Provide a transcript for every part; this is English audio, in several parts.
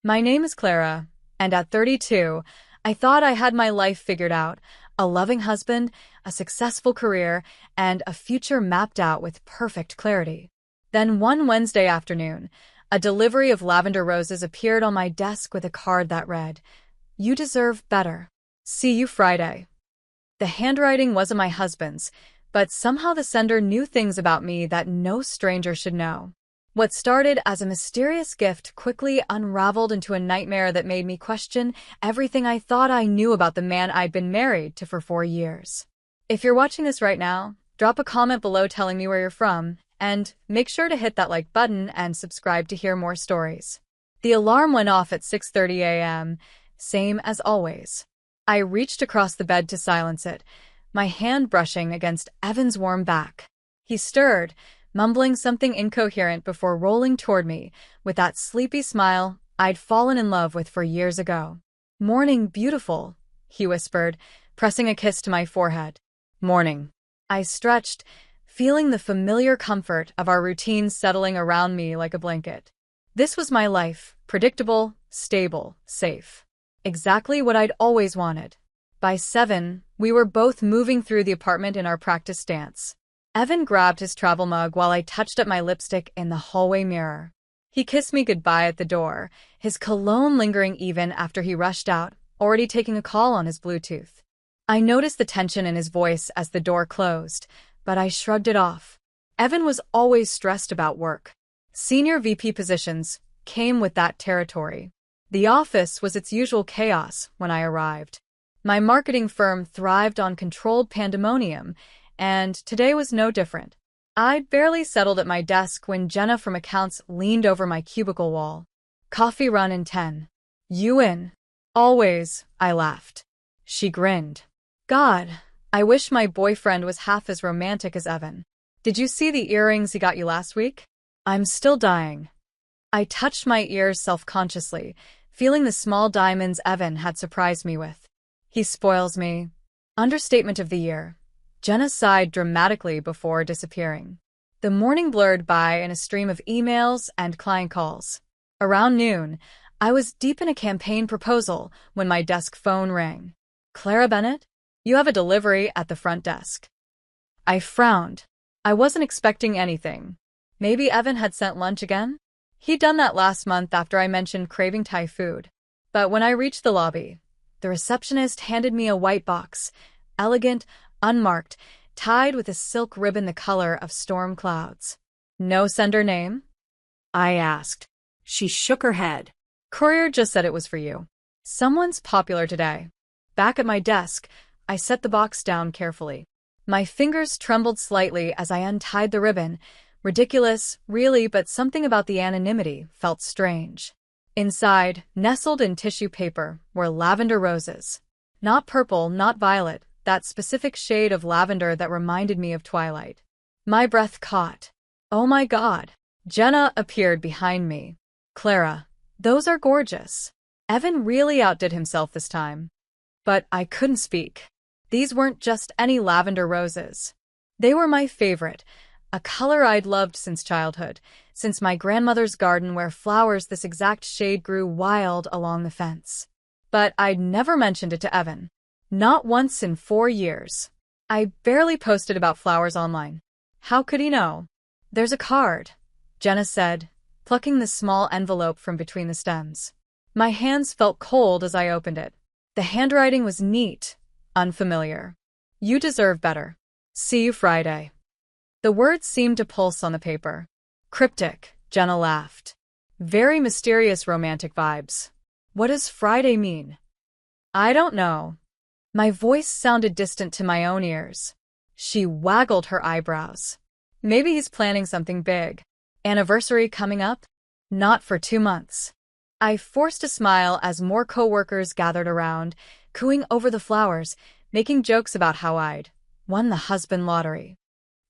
My name is Clara, and at 32, I thought I had my life figured out, a loving husband, a successful career, and a future mapped out with perfect clarity. Then one Wednesday afternoon, a delivery of lavender roses appeared on my desk with a card that read, "You deserve better. See you Friday." The handwriting wasn't my husband's, but somehow the sender knew things about me that no stranger should know. What started as a mysterious gift quickly unraveled into a nightmare that made me question everything I thought I knew about the man I'd been married to for 4 years. If you're watching this right now, drop a comment below telling me where you're from, and make sure to hit that like button and subscribe to hear more stories. The alarm went off at 6:30 a.m., same as always. I reached across the bed to silence it, my hand brushing against Evan's warm back. He stirred, mumbling something incoherent before rolling toward me with that sleepy smile I'd fallen in love with 4 years ago. "Morning, beautiful," he whispered, pressing a kiss to my forehead. "Morning." I stretched, feeling the familiar comfort of our routine settling around me like a blanket. This was my life, predictable, stable, safe. Exactly what I'd always wanted. By 7, we were both moving through the apartment in our practice dance. Evan grabbed his travel mug while I touched up my lipstick in the hallway mirror. He kissed me goodbye at the door, his cologne lingering even after he rushed out, already taking a call on his Bluetooth. I noticed the tension in his voice as the door closed, but I shrugged it off. Evan was always stressed about work. Senior VP positions came with that territory. The office was its usual chaos when I arrived. My marketing firm thrived on controlled pandemonium, and today was no different. I'd barely settled at my desk when Jenna from accounts leaned over my cubicle wall. "Coffee run in 10. You in?" "Always," I laughed. She grinned. "God, I wish my boyfriend was half as romantic as Evan. Did you see the earrings he got you last week?" "I'm still dying." I touched my ears self-consciously, feeling the small diamonds Evan had surprised me with. "He spoils me." Understatement of the year. Jenna sighed dramatically before disappearing. The morning blurred by in a stream of emails and client calls. Around noon, I was deep in a campaign proposal when my desk phone rang. "Clara Bennett? You have a delivery at the front desk." I frowned. I wasn't expecting anything. Maybe Evan had sent lunch again? He'd done that last month after I mentioned craving Thai food. But when I reached the lobby, the receptionist handed me a white box, elegant, unmarked, tied with a silk ribbon the color of storm clouds. "No sender name?" I asked. She shook her head. "Courier just said it was for you. Someone's popular today." Back at my desk, I set the box down carefully. My fingers trembled slightly as I untied the ribbon. Ridiculous, really, but something about the anonymity felt strange. Inside, nestled in tissue paper, were lavender roses. Not purple, not violet, that specific shade of lavender that reminded me of twilight. My breath caught. Oh my God. Jenna appeared behind me. "Clara, those are gorgeous." Evan really outdid himself this time. But I couldn't speak. These weren't just any lavender roses. They were my favorite, a color I'd loved since childhood, since my grandmother's garden where flowers this exact shade grew wild along the fence. But I'd never mentioned it to Evan. Not once in 4 years. I barely posted about flowers online. How could he know? "There's a card," Jenna said, plucking the small envelope from between the stems. My hands felt cold as I opened it. The handwriting was neat, unfamiliar. "You deserve better. See you Friday." The words seemed to pulse on the paper. Cryptic, Jenna laughed. Very mysterious romantic vibes. What does Friday mean? "I don't know." My voice sounded distant to my own ears. She waggled her eyebrows. "Maybe he's planning something big. Anniversary coming up? Not for 2 months." I forced a smile as more coworkers gathered around, cooing over the flowers, making jokes about how I'd won the husband lottery.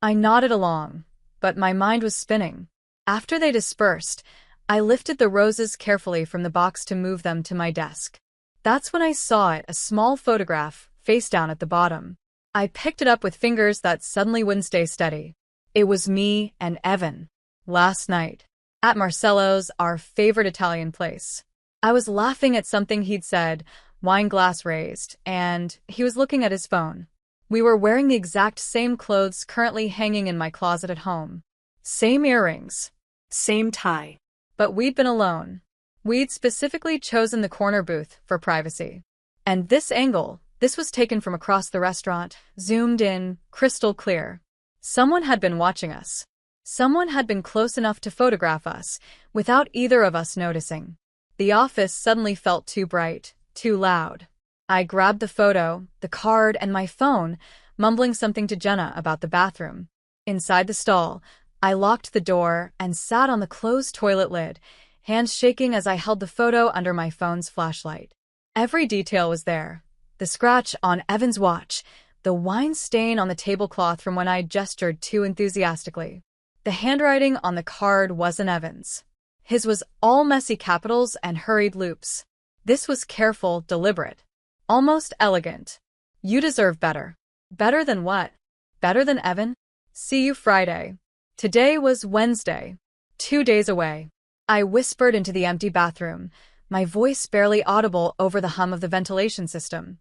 I nodded along, but my mind was spinning. After they dispersed, I lifted the roses carefully from the box to move them to my desk. That's when I saw it, a small photograph, face down at the bottom. I picked it up with fingers that suddenly wouldn't stay steady. It was me and Evan. Last night. At Marcello's, our favorite Italian place. I was laughing at something he'd said, wine glass raised, and he was looking at his phone. We were wearing the exact same clothes currently hanging in my closet at home. Same earrings. Same tie. But we'd been alone. We'd specifically chosen the corner booth for privacy. And this angle, this was taken from across the restaurant, zoomed in, crystal clear. Someone had been watching us. Someone had been close enough to photograph us, without either of us noticing. The office suddenly felt too bright, too loud. I grabbed the photo, the card, and my phone, mumbling something to Jenna about the bathroom. Inside the stall, I locked the door and sat on the closed toilet lid, hands shaking as I held the photo under my phone's flashlight. Every detail was there. The scratch on Evan's watch, the wine stain on the tablecloth from when I gestured too enthusiastically. The handwriting on the card wasn't Evan's. His was all messy capitals and hurried loops. This was careful, deliberate. Almost elegant. You deserve better. Better than what? Better than Evan? See you Friday. Today was Wednesday. 2 days away. I whispered into the empty bathroom, my voice barely audible over the hum of the ventilation system.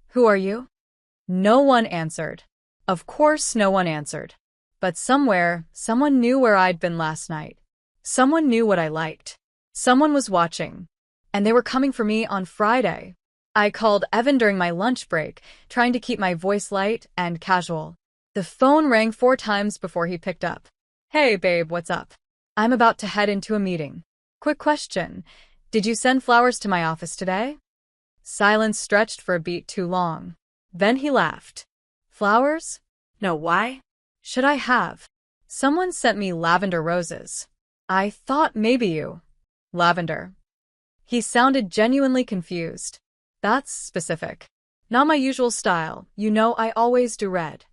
Who are you? No one answered. Of course no one answered. But somewhere, someone knew where I'd been last night. Someone knew what I liked. Someone was watching. And they were coming for me on Friday. I called Evan during my lunch break, trying to keep my voice light and casual. The phone rang 4 times before he picked up. Hey babe, what's up? I'm about to head into a meeting. Quick question. Did you send flowers to my office today? Silence stretched for a beat too long. Then he laughed. Flowers? No, why? Should I have? Someone sent me lavender roses. I thought maybe you. Lavender. He sounded genuinely confused. That's specific. Not my usual style. You know I always do red.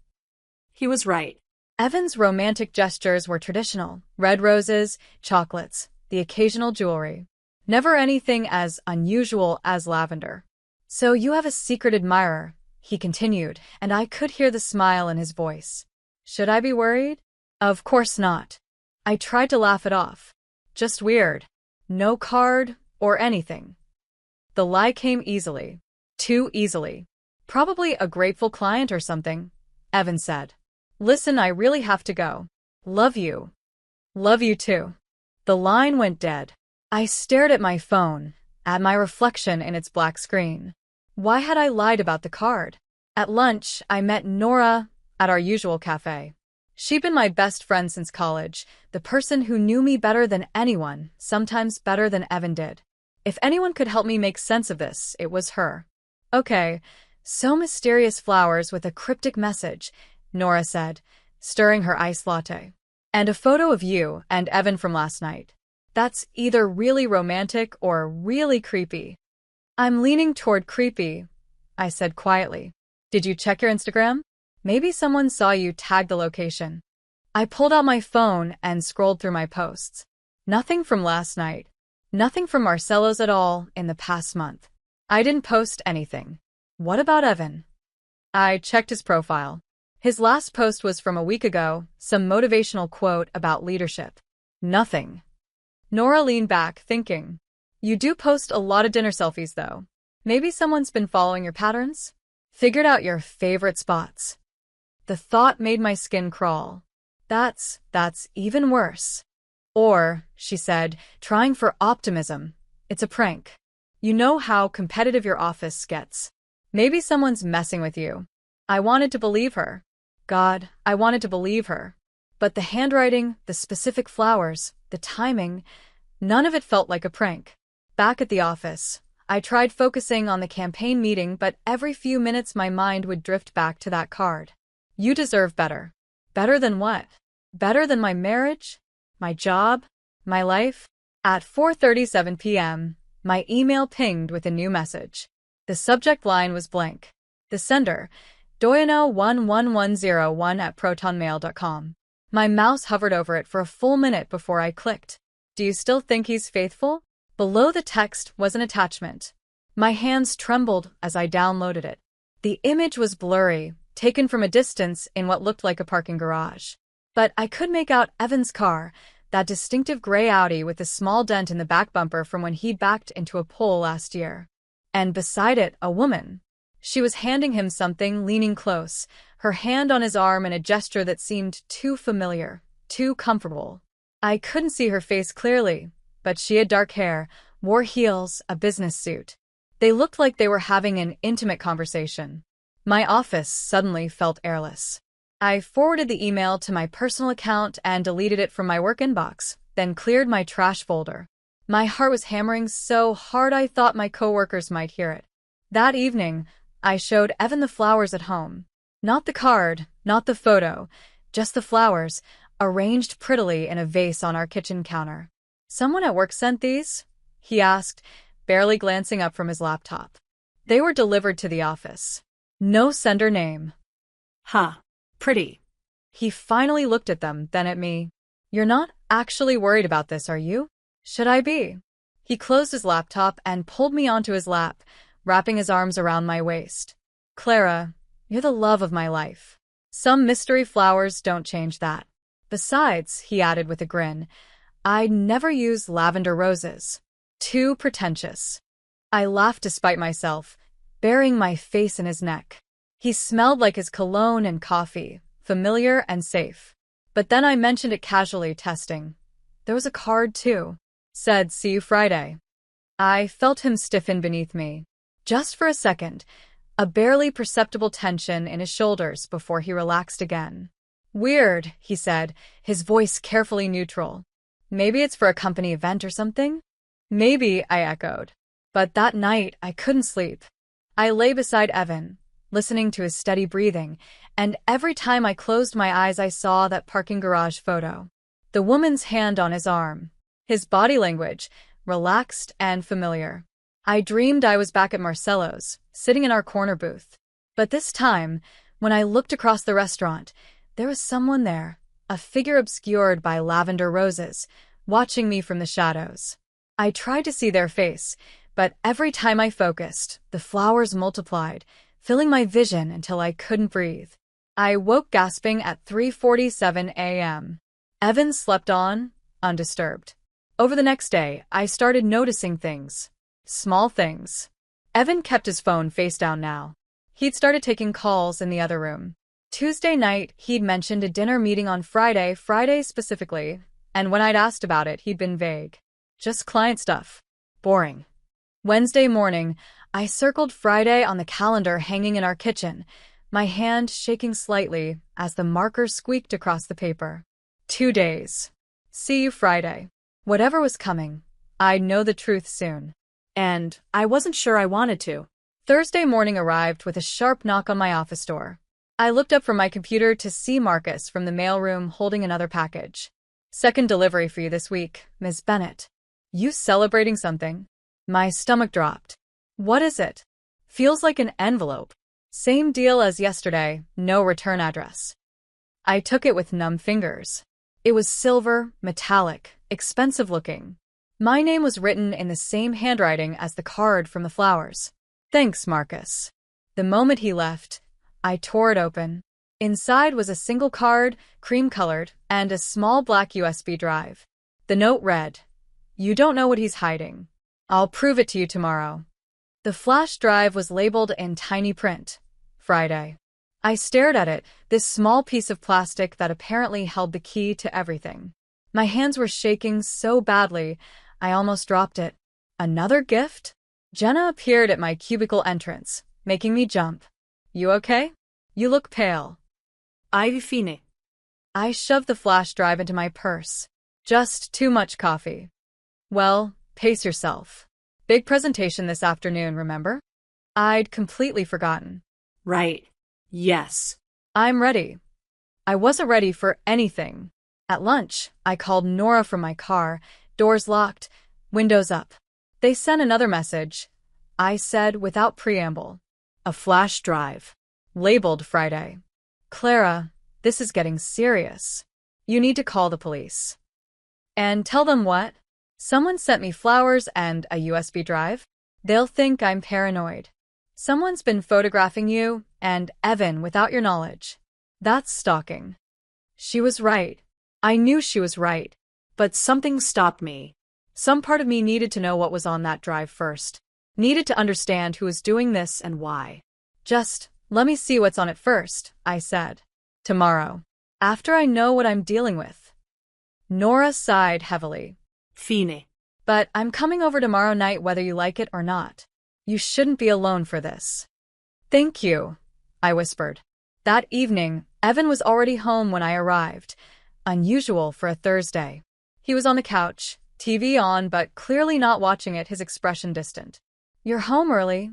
He was right. Evan's romantic gestures were traditional. Red roses, chocolates, the occasional jewelry. Never anything as unusual as lavender. So you have a secret admirer, he continued, and I could hear the smile in his voice. Should I be worried? Of course not. I tried to laugh it off. Just weird. No card or anything. The lie came easily. Too easily. Probably a grateful client or something, Evan said. Listen, I really have to go. Love you. Love you too. The line went dead. I stared at my phone, at my reflection in its black screen. Why had I lied about the card? At lunch, I met Nora at our usual cafe. She'd been my best friend since college, the person who knew me better than anyone, sometimes better than Evan did. If anyone could help me make sense of this, it was her. Okay, so mysterious flowers with a cryptic message, Nora said, stirring her iced latte. And a photo of you and Evan from last night. That's either really romantic or really creepy. I'm leaning toward creepy, I said quietly. Did you check your Instagram? Maybe someone saw you tag the location. I pulled out my phone and scrolled through my posts. Nothing from last night. Nothing from Marcelo's at all in the past month. I didn't post anything. What about Evan? I checked his profile. His last post was from a week ago, some motivational quote about leadership. Nothing. Nora leaned back, thinking. You do post a lot of dinner selfies, though. Maybe someone's been following your patterns? Figured out your favorite spots. The thought made my skin crawl. That's even worse. Or, she said, trying for optimism. It's a prank. You know how competitive your office gets. Maybe someone's messing with you. I wanted to believe her. God, I wanted to believe her. But the handwriting, the specific flowers, the timing, none of it felt like a prank. Back at the office, I tried focusing on the campaign meeting, but every few minutes my mind would drift back to that card. You deserve better. Better than what? Better than my marriage? My job? My life? At 4:37 p.m., my email pinged with a new message. The subject line was blank. The sender, Doyano11101@protonmail.com. My mouse hovered over it for a full minute before I clicked. Do you still think he's faithful? Below the text was an attachment. My hands trembled as I downloaded it. The image was blurry, taken from a distance in what looked like a parking garage. But I could make out Evan's car, that distinctive gray Audi with a small dent in the back bumper from when he'd backed into a pole last year. And beside it, a woman. She was handing him something, leaning close, her hand on his arm in a gesture that seemed too familiar, too comfortable. I couldn't see her face clearly, but she had dark hair, wore heels, a business suit. They looked like they were having an intimate conversation. My office suddenly felt airless. I forwarded the email to my personal account and deleted it from my work inbox, then cleared my trash folder. My heart was hammering so hard I thought my coworkers might hear it. That evening, I showed Evan the flowers at home. Not the card, not the photo, just the flowers, arranged prettily in a vase on our kitchen counter. "Someone at work sent these?" he asked, barely glancing up from his laptop. They were delivered to the office. No sender name. Huh. Pretty. He finally looked at them, then at me. "You're not actually worried about this, are you? Should I be?" He closed his laptop and pulled me onto his lap, wrapping his arms around my waist. "Clara, you're the love of my life. Some mystery flowers don't change that. Besides," he added with a grin, "I'd never use lavender roses. Too pretentious." I laughed despite myself, burying my face in his neck. He smelled like his cologne and coffee, familiar and safe. But then I mentioned it casually, testing. There was a card, too. Said, "See you Friday." I felt him stiffen beneath me. Just for a second, a barely perceptible tension in his shoulders before he relaxed again. "Weird," he said, his voice carefully neutral. "Maybe it's for a company event or something?" "Maybe," I echoed. But that night, I couldn't sleep. I lay beside Evan, listening to his steady breathing, and every time I closed my eyes I saw that parking garage photo. The woman's hand on his arm. His body language, relaxed and familiar. I dreamed I was back at Marcello's, sitting in our corner booth. But this time, when I looked across the restaurant, there was someone there, a figure obscured by lavender roses, watching me from the shadows. I tried to see their face, but every time I focused, the flowers multiplied, filling my vision until I couldn't breathe. I woke gasping at 3:47 a.m. Evan slept on, undisturbed. Over the next day, I started noticing things. Small things. Evan kept his phone face down now. He'd started taking calls in the other room. Tuesday night, he'd mentioned a dinner meeting on Friday specifically, and when I'd asked about it, he'd been vague. Just client stuff. Boring. Wednesday morning, I circled Friday on the calendar hanging in our kitchen, my hand shaking slightly as the marker squeaked across the paper. 2 days. See you Friday. Whatever was coming, I'd know the truth soon. And I wasn't sure I wanted to. Thursday morning arrived with a sharp knock on my office door. I looked up from my computer to see Marcus from the mailroom holding another package. "Second delivery for you this week, Ms. Bennett." "You celebrating something?" My stomach dropped. "What is it?" "Feels like an envelope. Same deal as yesterday, no return address." I took it with numb fingers. It was silver, metallic, expensive looking. My name was written in the same handwriting as the card from the flowers. "Thanks, Marcus." The moment he left, I tore it open. Inside was a single card, cream-colored, and a small black USB drive. The note read, "You don't know what he's hiding. I'll prove it to you tomorrow." The flash drive was labeled in tiny print, Friday. I stared at it, this small piece of plastic that apparently held the key to everything. My hands were shaking so badly, I almost dropped it. Another gift? Jenna appeared at my cubicle entrance, making me jump. "You okay? You look pale." "Ivy fine." I shoved the flash drive into my purse. "Just too much coffee." "Well, pace yourself. Big presentation this afternoon, remember?" I'd completely forgotten. "Right. Yes." "I'm ready." I wasn't ready for anything. At lunch, I called Nora from my car, doors locked, windows up. "They sent another message," I said without preamble. "A flash drive. Labeled Friday." "Clara, this is getting serious. You need to call the police." "And tell them what?" "Someone sent me flowers and a USB drive. They'll think I'm paranoid. Someone's been photographing you and Evan without your knowledge. That's stalking." She was right. I knew she was right. But something stopped me. Some part of me needed to know what was on that drive first. Needed to understand who was doing this and why. Just, let me see what's on it first, I said. Tomorrow. After I know what I'm dealing with. Nora sighed heavily. Fine. But I'm coming over tomorrow night whether you like it or not. You shouldn't be alone for this. Thank you, I whispered. That evening, Evan was already home when I arrived. Unusual for a Thursday. He was on the couch, TV on but clearly not watching it, his expression distant. You're home early,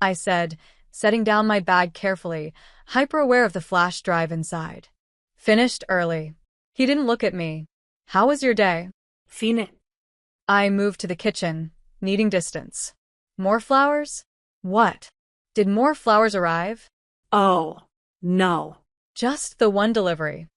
I said, setting down my bag carefully, hyper-aware of the flash drive inside. Finished early. He didn't look at me. How was your day? Fine. I moved to the kitchen, needing distance. More flowers? What? Did more flowers arrive? Oh, no. Just the one delivery.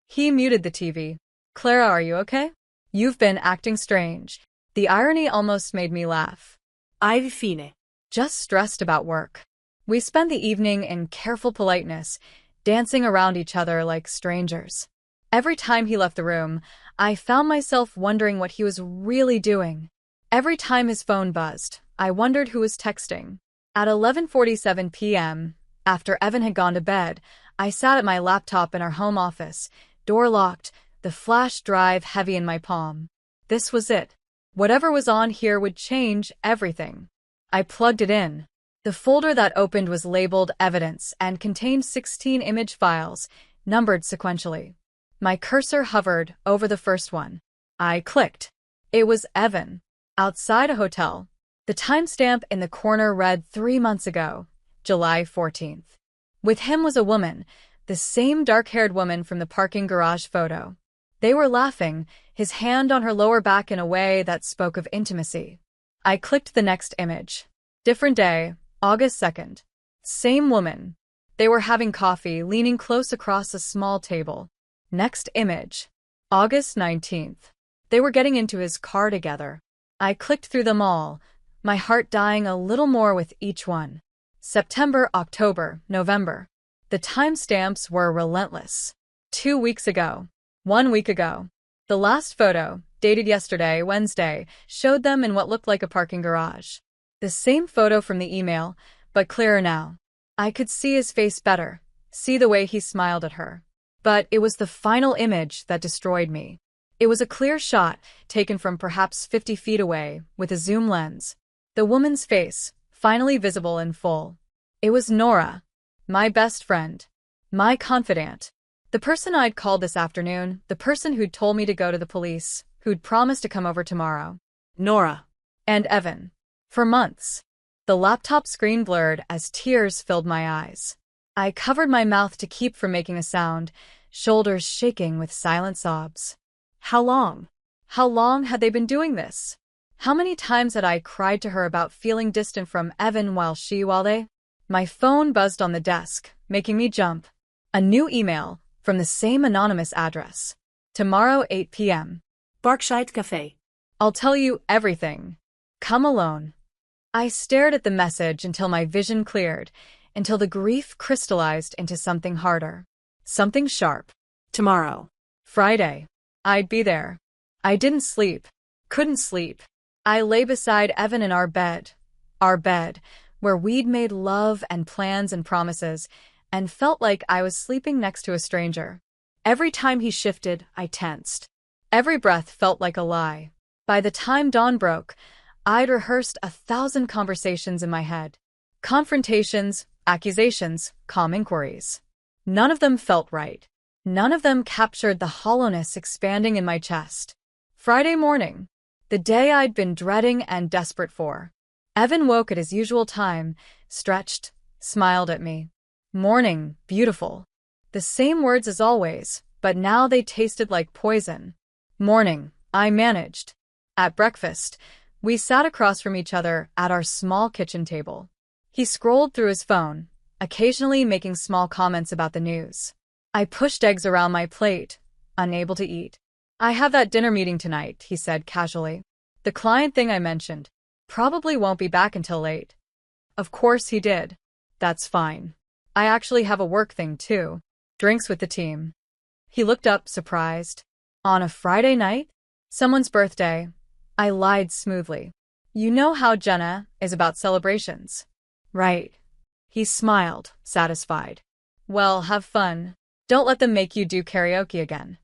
He muted the TV. Clara, are you okay? You've been acting strange. The irony almost made me laugh. Fine. Just stressed about work. We spent the evening in careful politeness, dancing around each other like strangers. Every time he left the room, I found myself wondering what he was really doing. Every time his phone buzzed, I wondered who was texting. At 11:47 p.m., after Evan had gone to bed, I sat at my laptop in our home office, door locked, the flash drive heavy in my palm. This was it. Whatever was on here would change everything. I plugged it in. The folder that opened was labeled Evidence and contained 16 image files, numbered sequentially. My cursor hovered over the first one. I clicked. It was Evan. Outside a hotel. The timestamp in the corner read 3 months ago, July 14th. With him was a woman, the same dark-haired woman from the parking garage photo. They were laughing, his hand on her lower back in a way that spoke of intimacy. I clicked the next image. Different day, August 2nd. Same woman. They were having coffee, leaning close across a small table. Next image. August 19th. They were getting into his car together. I clicked through them all, my heart dying a little more with each one. September, October, November. The timestamps were relentless. 2 weeks ago. 1 week ago. The last photo, dated yesterday, Wednesday, showed them in what looked like a parking garage. The same photo from the email, but clearer now. I could see his face better, see the way he smiled at her. But it was the final image that destroyed me. It was a clear shot, taken from perhaps 50 feet away, with a zoom lens. The woman's face, finally visible in full. It was Nora, my best friend, my confidant. The person I'd called this afternoon, the person who'd told me to go to the police, who'd promised to come over tomorrow. Nora. And Evan. For months. The laptop screen blurred as tears filled my eyes. I covered my mouth to keep from making a sound, shoulders shaking with silent sobs. How long? How long had they been doing this? How many times had I cried to her about feeling distant from Evan while they? My phone buzzed on the desk, making me jump. A new email. From the same anonymous address. Tomorrow 8 p.m. Berkshire Cafe. I'll tell you everything. Come alone. I stared at the message until my vision cleared, until the grief crystallized into something harder. Something sharp. Tomorrow. Friday. I'd be there. I didn't sleep. Couldn't sleep. I lay beside Evan in our bed, where we'd made love and plans and promises, and felt like I was sleeping next to a stranger. Every time he shifted, I tensed. Every breath felt like a lie. By the time dawn broke, I'd rehearsed 1,000 conversations in my head. Confrontations, accusations, calm inquiries. None of them felt right. None of them captured the hollowness expanding in my chest. Friday morning. The day I'd been dreading and desperate for. Evan woke at his usual time, stretched, smiled at me. Morning, beautiful. The same words as always, but now they tasted like poison. Morning, I managed. At breakfast, we sat across from each other at our small kitchen table. He scrolled through his phone, occasionally making small comments about the news. I pushed eggs around my plate, unable to eat. I have that dinner meeting tonight, he said casually. The client thing I mentioned. Probably won't be back until late. Of course he did. That's fine. I actually have a work thing too. Drinks with the team. He looked up, surprised. On a Friday night? Someone's birthday. I lied smoothly. You know how Jenna is about celebrations. Right. He smiled, satisfied. Well, have fun. Don't let them make you do karaoke again.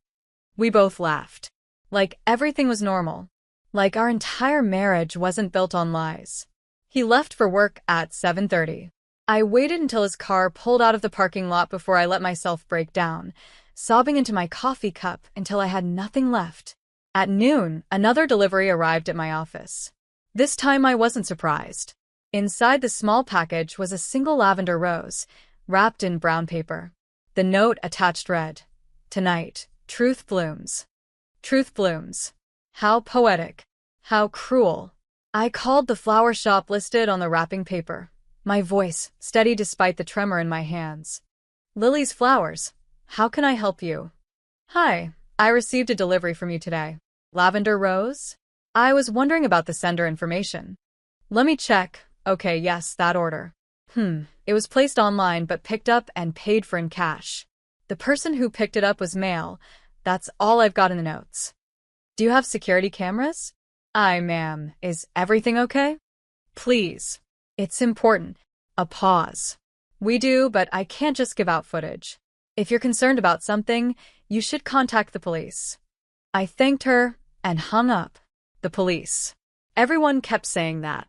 We both laughed. Like everything was normal. Like our entire marriage wasn't built on lies. He left for work at 7:30. I waited until his car pulled out of the parking lot before I let myself break down, sobbing into my coffee cup until I had nothing left. At noon, another delivery arrived at my office. This time I wasn't surprised. Inside the small package was a single lavender rose, wrapped in brown paper. The note attached read, "Tonight, truth blooms." Truth blooms. How poetic. How cruel. I called the flower shop listed on the wrapping paper, my voice steady despite the tremor in my hands. Lily's Flowers. How can I help you? Hi, I received a delivery from you today. Lavender rose? I was wondering about the sender information. Let me check. Okay, yes, that order. It was placed online but picked up and paid for in cash. The person who picked it up was male. That's all I've got in the notes. Do you have security cameras? Aye, ma'am. Is everything okay? Please. It's important. A pause. We do, but I can't just give out footage. If you're concerned about something, you should contact the police. I thanked her and hung up. The police. Everyone kept saying that.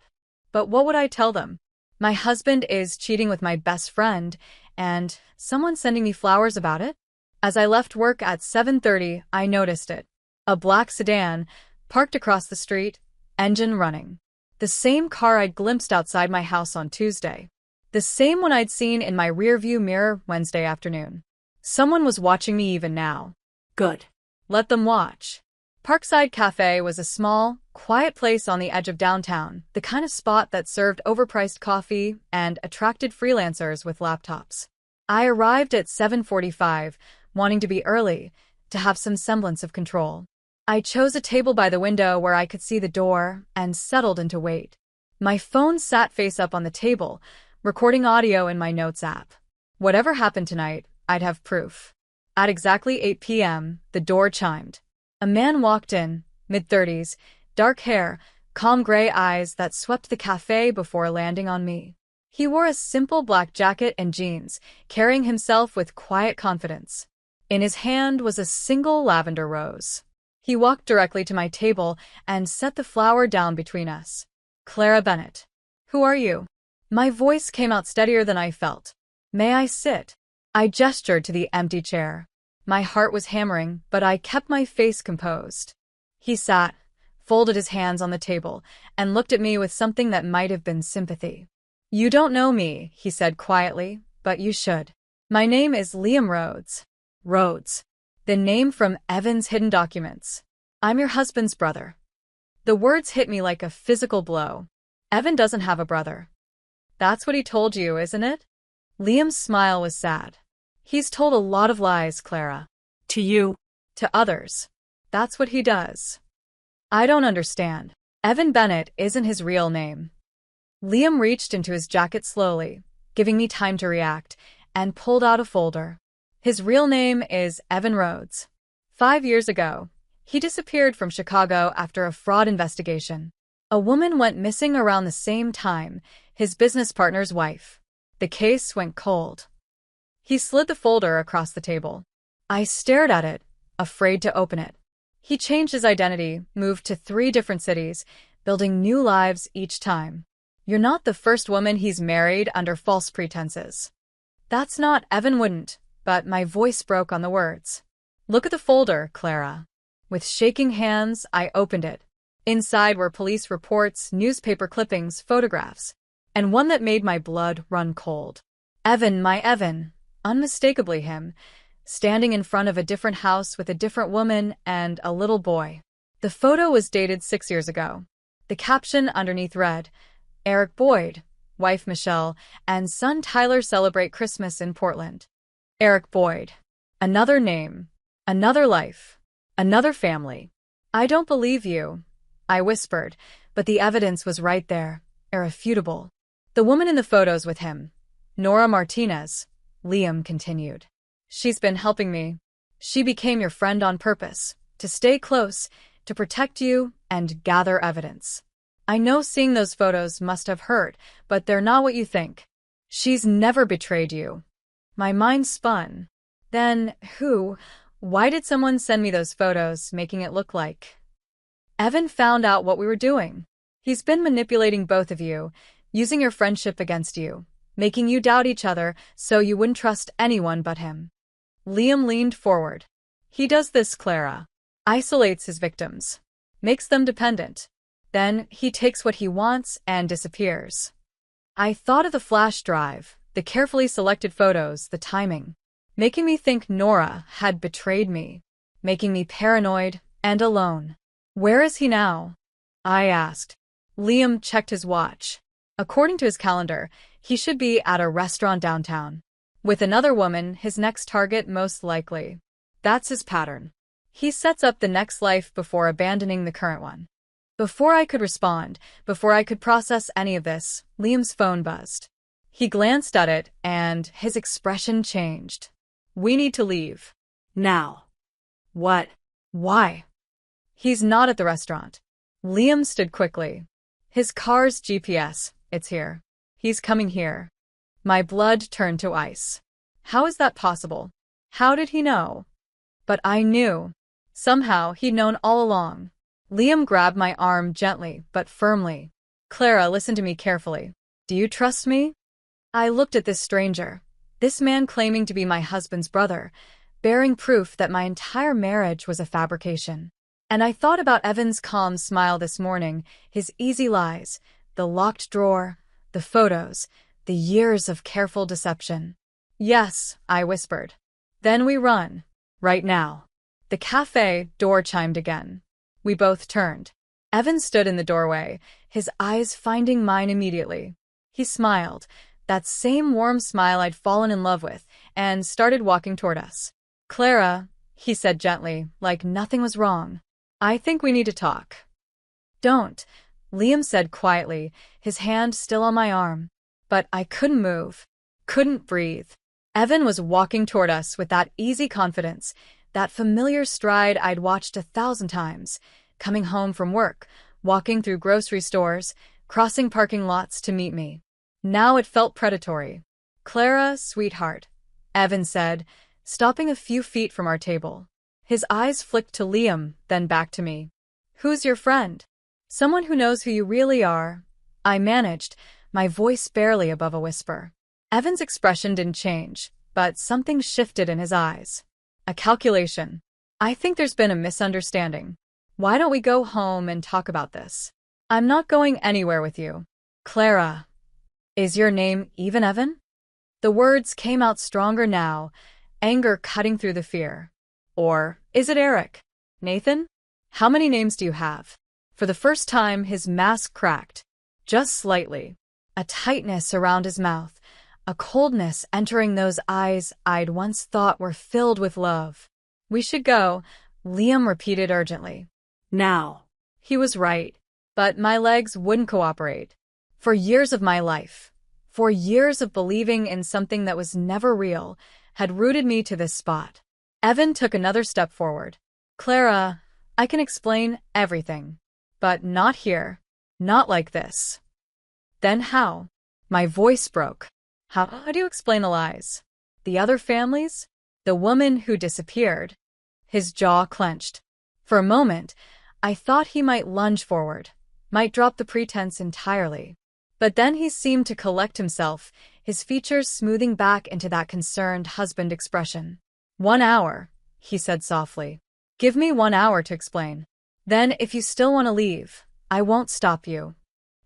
But what would I tell them? My husband is cheating with my best friend, and someone sending me flowers about it? As I left work at 7:30, I noticed it. A black sedan, parked across the street, engine running. The same car I'd glimpsed outside my house on Tuesday. The same one I'd seen in my rearview mirror Wednesday afternoon. Someone was watching me even now. Good. Let them watch. Parkside Cafe was a small, quiet place on the edge of downtown, the kind of spot that served overpriced coffee and attracted freelancers with laptops. I arrived at 7:45, wanting to be early, to have some semblance of control. I chose a table by the window where I could see the door and settled into wait. My phone sat face up on the table, recording audio in my notes app. Whatever happened tonight, I'd have proof. At exactly 8 p.m., the door chimed. A man walked in, mid-30s, dark hair, calm gray eyes that swept the cafe before landing on me. He wore a simple black jacket and jeans, carrying himself with quiet confidence. In his hand was a single lavender rose. He walked directly to my table and set the flower down between us. Clara Bennett. Who are you? My voice came out steadier than I felt. May I sit? I gestured to the empty chair. My heart was hammering, but I kept my face composed. He sat, folded his hands on the table, and looked at me with something that might have been sympathy. You don't know me, he said quietly, but you should. My name is Liam Rhodes. Rhodes. The name from Evan's hidden documents. I'm your husband's brother. The words hit me like a physical blow. Evan doesn't have a brother. That's what he told you, isn't it? Liam's smile was sad. He's told a lot of lies, Clara. To you. To others. That's what he does. I don't understand. Evan Bennett isn't his real name. Liam reached into his jacket slowly, giving me time to react, and pulled out a folder. His real name is Evan Rhodes. 5 years ago, he disappeared from Chicago after a fraud investigation. A woman went missing around the same time, his business partner's wife. The case went cold. He slid the folder across the table. I stared at it, afraid to open it. He changed his identity, moved to 3 different cities, building new lives each time. You're not the first woman he's married under false pretenses. That's not Evan wouldn't, but my voice broke on the words. Look at the folder, Clara. With shaking hands, I opened it. Inside were police reports, newspaper clippings, photographs, and one that made my blood run cold. Evan, my Evan. Unmistakably him, standing in front of a different house with a different woman and a little boy. The photo was dated 6 years ago. The caption underneath read, Eric Boyd, wife Michelle, and son Tyler celebrate Christmas in Portland. Eric Boyd. Another name. Another life. Another family. I don't believe you, I whispered, but the evidence was right there, irrefutable. The woman in the photos with him. Nora Martinez. Liam continued. She's been helping me. She became your friend on purpose, to stay close, to protect you and gather evidence. I know seeing those photos must have hurt, but they're not what you think. She's never betrayed you. My mind spun. Then, why did someone send me those photos, making it look like Evan found out what we were doing? He's been manipulating both of you, using your friendship against you, making you doubt each other so you wouldn't trust anyone but him. Liam leaned forward. He does this, Clara. Isolates his victims. Makes them dependent. Then he takes what he wants and disappears. I thought of the flash drive, the carefully selected photos, the timing, making me think Nora had betrayed me, making me paranoid and alone. Where is he now? I asked. Liam checked his watch. According to his calendar, he should be at a restaurant downtown. With another woman, his next target most likely. That's his pattern. He sets up the next life before abandoning the current one. Before I could respond, before I could process any of this, Liam's phone buzzed. He glanced at it, and his expression changed. We need to leave. Now. What? Why? He's not at the restaurant. Liam stood quickly. His car's GPS, it's here. He's coming here. My blood turned to ice. How is that possible? How did he know? But I knew. Somehow he'd known all along. Liam grabbed my arm gently but firmly. Clara, listen to me carefully. Do you trust me? I looked at this stranger. This man claiming to be my husband's brother, bearing proof that my entire marriage was a fabrication. And I thought about Evan's calm smile this morning, his easy lies, the locked drawer, the photos, the years of careful deception. Yes, I whispered. Then we run. Right now. The cafe door chimed again. We both turned. Evan stood in the doorway, his eyes finding mine immediately. He smiled, that same warm smile I'd fallen in love with, and started walking toward us. Clara, he said gently, like nothing was wrong. I think we need to talk. Don't, Liam said quietly, his hand still on my arm. But I couldn't move, couldn't breathe. Evan was walking toward us with that easy confidence, that familiar stride I'd watched 1,000 times, coming home from work, walking through grocery stores, crossing parking lots to meet me. Now it felt predatory. Clara, sweetheart, Evan said, stopping a few feet from our table. His eyes flicked to Liam, then back to me. Who's your friend? Someone who knows who you really are. I managed, my voice barely above a whisper. Evan's expression didn't change, but something shifted in his eyes. A calculation. I think there's been a misunderstanding. Why don't we go home and talk about this? I'm not going anywhere with you. Clara. Is your name even Evan? The words came out stronger now, anger cutting through the fear. Or is it Eric? Nathan? How many names do you have? For the first time, his mask cracked. Just slightly. A tightness around his mouth. A coldness entering those eyes I'd once thought were filled with love. We should go, Liam repeated urgently. Now. He was right. But my legs wouldn't cooperate. For years of my life, for years of believing in something that was never real, had rooted me to this spot. Evan took another step forward. Clara, I can explain everything. But not here. Not like this. Then how? My voice broke. How do you explain the lies? The other families? The woman who disappeared? His jaw clenched. For a moment, I thought he might lunge forward, might drop the pretense entirely. But then he seemed to collect himself, his features smoothing back into that concerned husband expression. 1 hour, he said softly. Give me 1 hour to explain. Then, if you still want to leave, I won't stop you.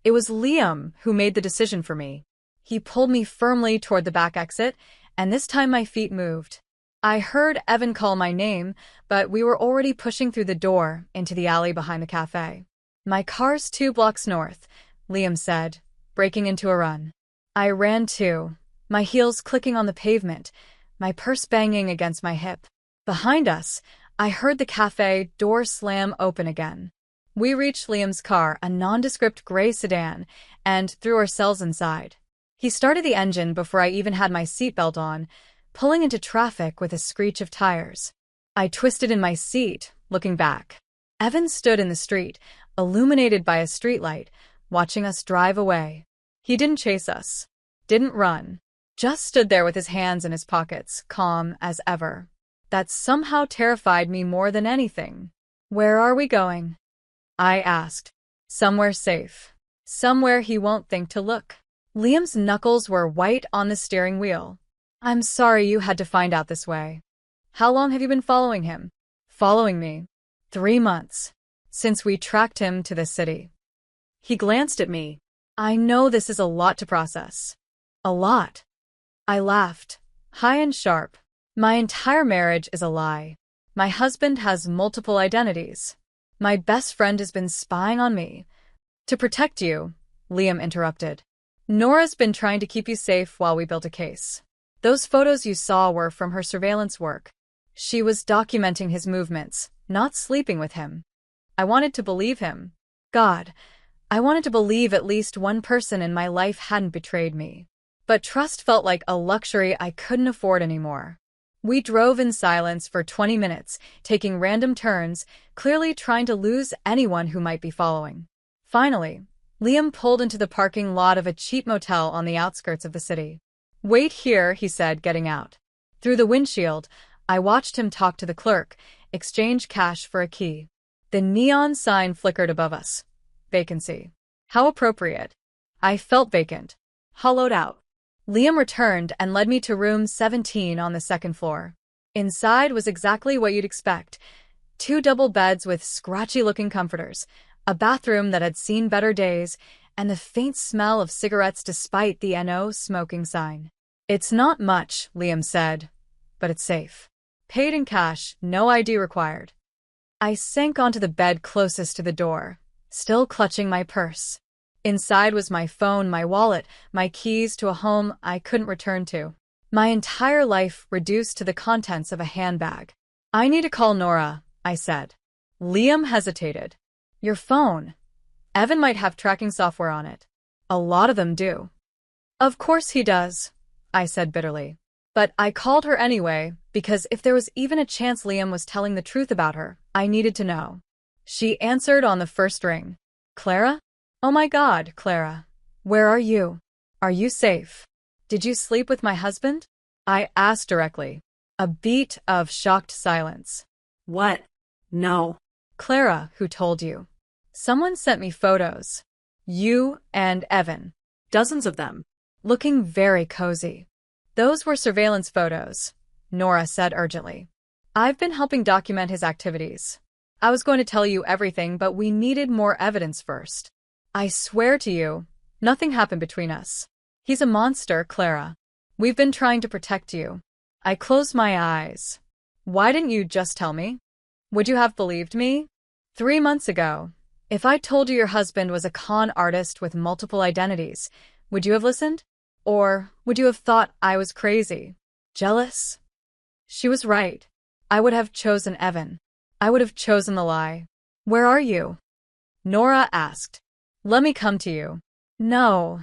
It was Liam who made the decision for me. He pulled me firmly toward the back exit, and this time my feet moved. I heard Evan call my name, but we were already pushing through the door into the alley behind the cafe. My car's 2 blocks north, Liam said, breaking into a run. I ran too, my heels clicking on the pavement, my purse banging against my hip. Behind us, I heard the cafe door slam open again. We reached Liam's car, a nondescript gray sedan, and threw ourselves inside. He started the engine before I even had my seatbelt on, pulling into traffic with a screech of tires. I twisted in my seat, looking back. Evan stood in the street, illuminated by a streetlight, watching us drive away. He didn't chase us, didn't run, just stood there with his hands in his pockets, calm as ever. That somehow terrified me more than anything. "Where are we going?" I asked. "Somewhere safe. Somewhere he won't think to look." Liam's knuckles were white on the steering wheel. "I'm sorry you had to find out this way. How long have you been following him?" "Following me?" 3 months. Since we tracked him to the city. He glanced at me. "I know this is a lot to process." "A lot." I laughed, high and sharp. "My entire marriage is a lie. My husband has multiple identities. My best friend has been spying on me." "To protect you," Liam interrupted. "Nora's been trying to keep you safe while we built a case. Those photos you saw were from her surveillance work. She was documenting his movements, not sleeping with him." I wanted to believe him. God, I wanted to believe at least one person in my life hadn't betrayed me. But trust felt like a luxury I couldn't afford anymore. We drove in silence for 20 minutes, taking random turns, clearly trying to lose anyone who might be following. Finally, Liam pulled into the parking lot of a cheap motel on the outskirts of the city. "Wait here," he said, getting out. Through the windshield, I watched him talk to the clerk, exchange cash for a key. The neon sign flickered above us. Vacancy. How appropriate. I felt vacant. Hollowed out. Liam returned and led me to room 17 on the second floor. Inside was exactly what you'd expect. 2 double beds with scratchy-looking comforters, a bathroom that had seen better days, and the faint smell of cigarettes despite the "No smoking" sign. "It's not much," Liam said, "but it's safe. Paid in cash, no ID required." I sank onto the bed closest to the door, still clutching my purse. Inside was my phone, my wallet, my keys to a home I couldn't return to. My entire life reduced to the contents of a handbag. "I need to call Nora," I said. Liam hesitated. "Your phone. Evan might have tracking software on it. A lot of them do." "Of course he does," I said bitterly. But I called her anyway, because if there was even a chance Liam was telling the truth about her, I needed to know. She answered on the first ring. "Clara? Oh my God, Clara. Where are you? Are you safe? Did you sleep with my husband?" I asked directly. A beat of shocked silence. "What? No." "Clara, who told you?" "Someone sent me photos. You and Evan. Dozens of them. Looking very cozy." "Those were surveillance photos," Nora said urgently. "I've been helping document his activities. I was going to tell you everything, but we needed more evidence first. I swear to you, nothing happened between us. He's a monster, Clara. We've been trying to protect you." I closed my eyes. "Why didn't you just tell me? Would you have believed me? 3 months ago, if I told you your husband was a con artist with multiple identities, would you have listened? Or would you have thought I was crazy? Jealous?" She was right. I would have chosen Evan. I would have chosen the lie. "Where are you?" Nora asked. "Let me come to you." "No,"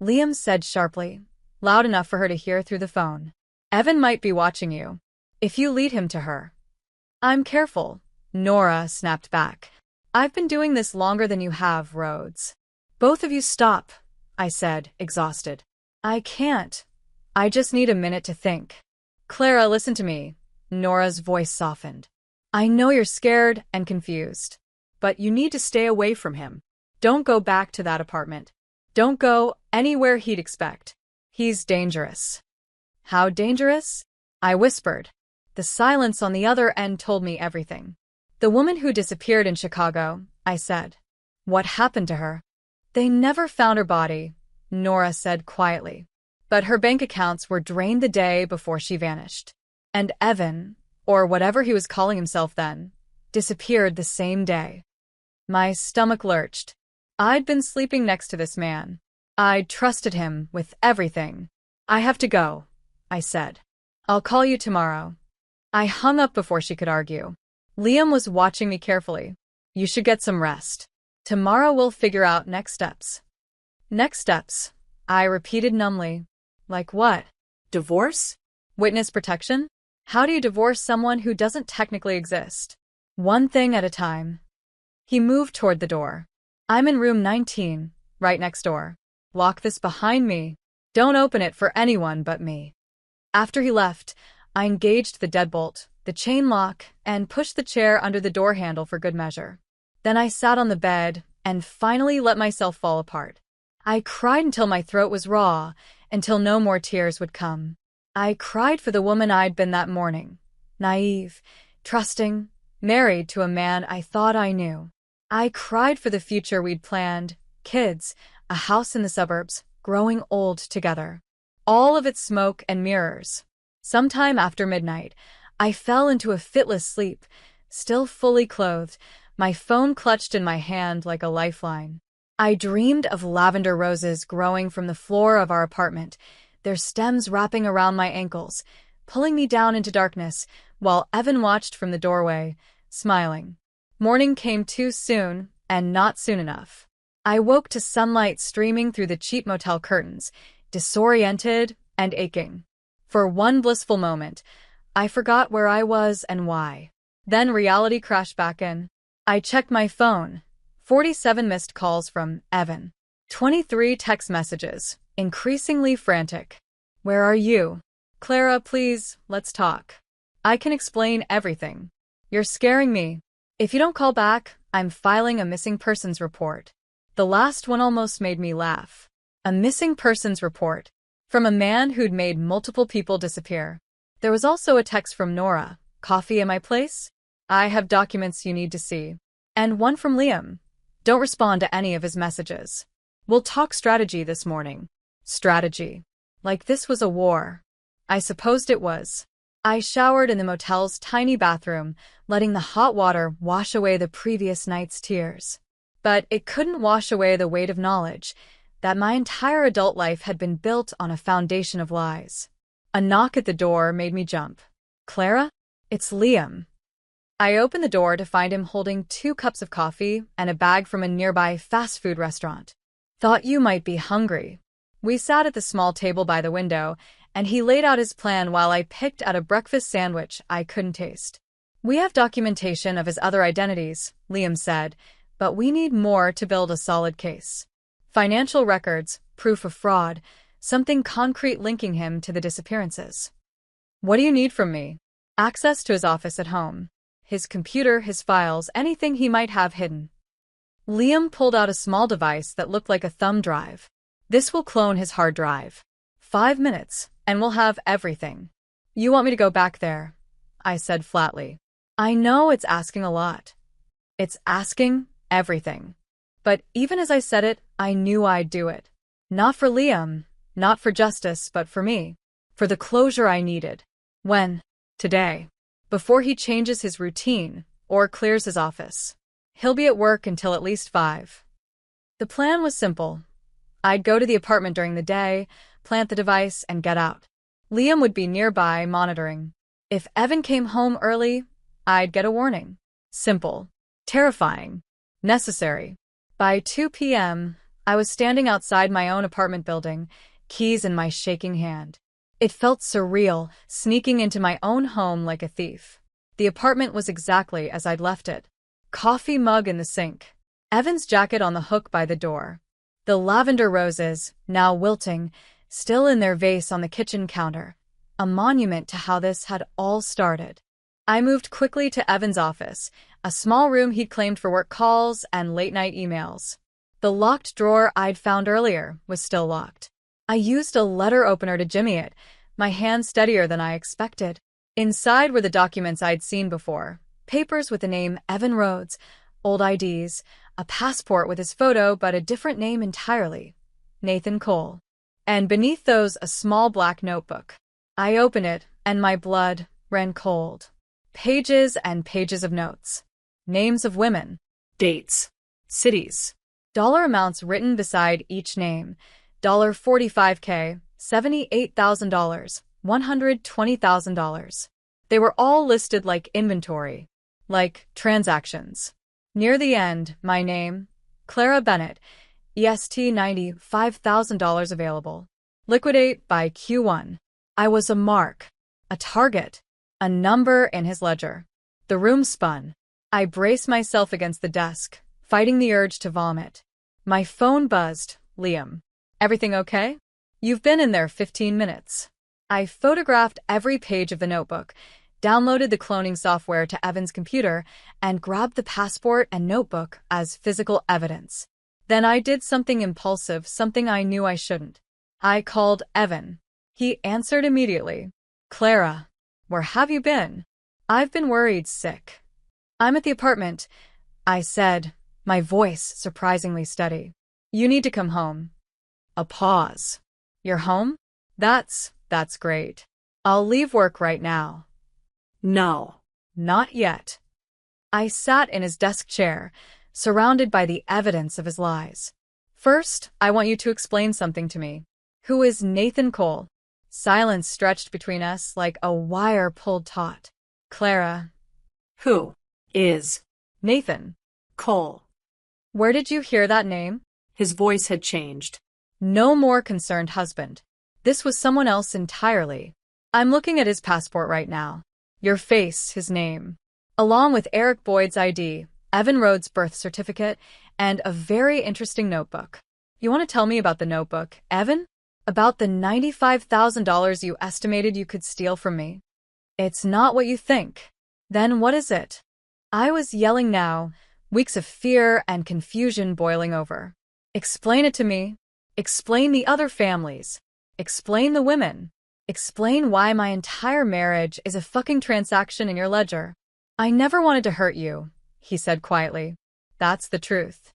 Liam said sharply, loud enough for her to hear through the phone. "Evan might be watching you. If you lead him to her." "I'm careful," Nora snapped back. "I've been doing this longer than you have, Rhodes." "Both of you stop," I said, exhausted. "I can't. I just need a minute to think." "Clara, listen to me." Nora's voice softened. "I know you're scared and confused, But you need to stay away from him. don't go back to that apartment. Don't go anywhere he'd expect. He's dangerous." "How dangerous?" I whispered. The silence on the other end told me everything. "The woman who disappeared in Chicago," I said. "What happened to her?" "They never found her body," Nora said quietly. "But her bank accounts were drained the day before she vanished. And Evan, or whatever he was calling himself then, disappeared the same day." My stomach lurched. I'd been sleeping next to this man. I'd trusted him with everything. "I have to go," I said. "I'll call you tomorrow." I hung up before she could argue. Liam was watching me carefully. "You should get some rest. Tomorrow we'll figure out next steps." "Next steps," I repeated numbly. "Like what?" Divorce? "Witness protection? How do you divorce someone who doesn't technically exist?" "One thing at a time." He moved toward the door. I'm in room 19, right next door. Lock this behind me. Don't open it for anyone but me. After he left, I engaged the deadbolt, the chain lock, and pushed the chair under the door handle for good measure. Then I sat on the bed and finally let myself fall apart. I cried until my throat was raw, until no more tears would come. I cried for the woman I'd been that morning. Naive, trusting, married to a man I thought I knew. I cried for the future we'd planned, kids, a house in the suburbs, growing old together. All of its smoke and mirrors. Sometime after midnight, I fell into a fitless sleep, still fully clothed, my phone clutched in my hand like a lifeline. I dreamed of lavender roses growing from the floor of our apartment, their stems wrapping around my ankles, pulling me down into darkness, while Evan watched from the doorway, smiling. Morning came too soon, and not soon enough. I woke to sunlight streaming through the cheap motel curtains, disoriented and aching. For one blissful moment, I forgot where I was and why. Then reality crashed back in. I checked my phone. 47 missed calls from Evan. 23 text messages, increasingly frantic. Where are you? Clara, please, let's talk. I can explain everything. You're scaring me. If you don't call back, I'm filing a missing persons report. The last one almost made me laugh. A missing persons report. From a man who'd made multiple people disappear. There was also a text from Nora. Coffee in my place? I have documents you need to see. And one from Liam. Don't respond to any of his messages. We'll talk strategy this morning. Strategy. Like this was a war. I supposed it was. I showered in the motel's tiny bathroom, letting the hot water wash away the previous night's tears. But it couldn't wash away the weight of knowledge that my entire adult life had been built on a foundation of lies. A knock at the door made me jump. Clara? It's Liam. I opened the door to find him holding 2 cups of coffee and a bag from a nearby fast food restaurant. Thought you might be hungry. We sat at the small table by the window, and he laid out his plan while I picked at a breakfast sandwich I couldn't taste. We have documentation of his other identities, Liam said, but we need more to build a solid case. Financial records, proof of fraud, something concrete linking him to the disappearances. What do you need from me? Access to his office at home. His computer, his files, anything he might have hidden. Liam pulled out a small device that looked like a thumb drive. This will clone his hard drive. 5 minutes, and we'll have everything. You want me to go back there? I said flatly. I know it's asking a lot. It's asking everything. But even as I said it, I knew I'd do it. Not for Liam, not for justice, but for me. For the closure I needed. When? Today. Before he changes his routine, or clears his office. He'll be at work until at least 5. The plan was simple. I'd go to the apartment during the day, plant the device, and get out. Liam would be nearby, monitoring. If Evan came home early, I'd get a warning. Simple. Terrifying. Necessary. By 2 p.m., I was standing outside my own apartment building, keys in my shaking hand. It felt surreal, sneaking into my own home like a thief. The apartment was exactly as I'd left it. Coffee mug in the sink. Evan's jacket on the hook by the door. The lavender roses, now wilting, still in their vase on the kitchen counter. A monument to how this had all started. I moved quickly to Evan's office, a small room he'd claimed for work calls and late-night emails. The locked drawer I'd found earlier was still locked. I used a letter opener to jimmy it, my hand steadier than I expected. Inside were the documents I'd seen before, papers with the name Evan Rhodes, old IDs, a passport with his photo but a different name entirely, Nathan Cole. And beneath those a small black notebook. I opened it, and my blood ran cold. Pages and pages of notes. Names of women. Dates. Cities. Dollar amounts written beside each name. $45K, $78,000, $120,000. They were all listed like inventory, like transactions. Near the end, my name, Clara Bennett, EST $95,000 available. Liquidate by Q1. I was a mark, a target, a number in his ledger. The room spun. I braced myself against the desk, fighting the urge to vomit. My phone buzzed. Liam. Everything okay? You've been in there 15 minutes. I photographed every page of the notebook, downloaded the cloning software to Evan's computer, and grabbed the passport and notebook as physical evidence. Then I did something impulsive, something I knew I shouldn't. I called Evan. He answered immediately. Clara, where have you been? I've been worried sick. I'm at the apartment, I said, my voice surprisingly steady. You need to come home. A pause. You're home? That's great. I'll leave work right now. No. Not yet. I sat in his desk chair, surrounded by the evidence of his lies. First, I want you to explain something to me. Who is Nathan Cole? Silence stretched between us like a wire pulled taut. Clara. Who is Nathan Cole? Where did you hear that name? His voice had changed. No more concerned husband. This was someone else entirely. I'm looking at his passport right now. Your face, his name. Along with Eric Boyd's ID, Evan Rhodes' birth certificate, and a very interesting notebook. You want to tell me about the notebook, Evan? About the $95,000 you estimated you could steal from me? It's not what you think. Then what is it? I was yelling now, weeks of fear and confusion boiling over. Explain it to me. Explain the other families. Explain the women. Explain why my entire marriage is a fucking transaction in your ledger. I never wanted to hurt you, he said quietly. That's the truth.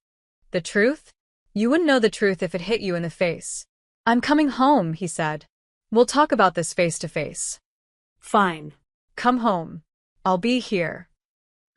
The truth? You wouldn't know the truth if it hit you in the face. I'm coming home, he said. We'll talk about this face to face. Fine. Come home. I'll be here.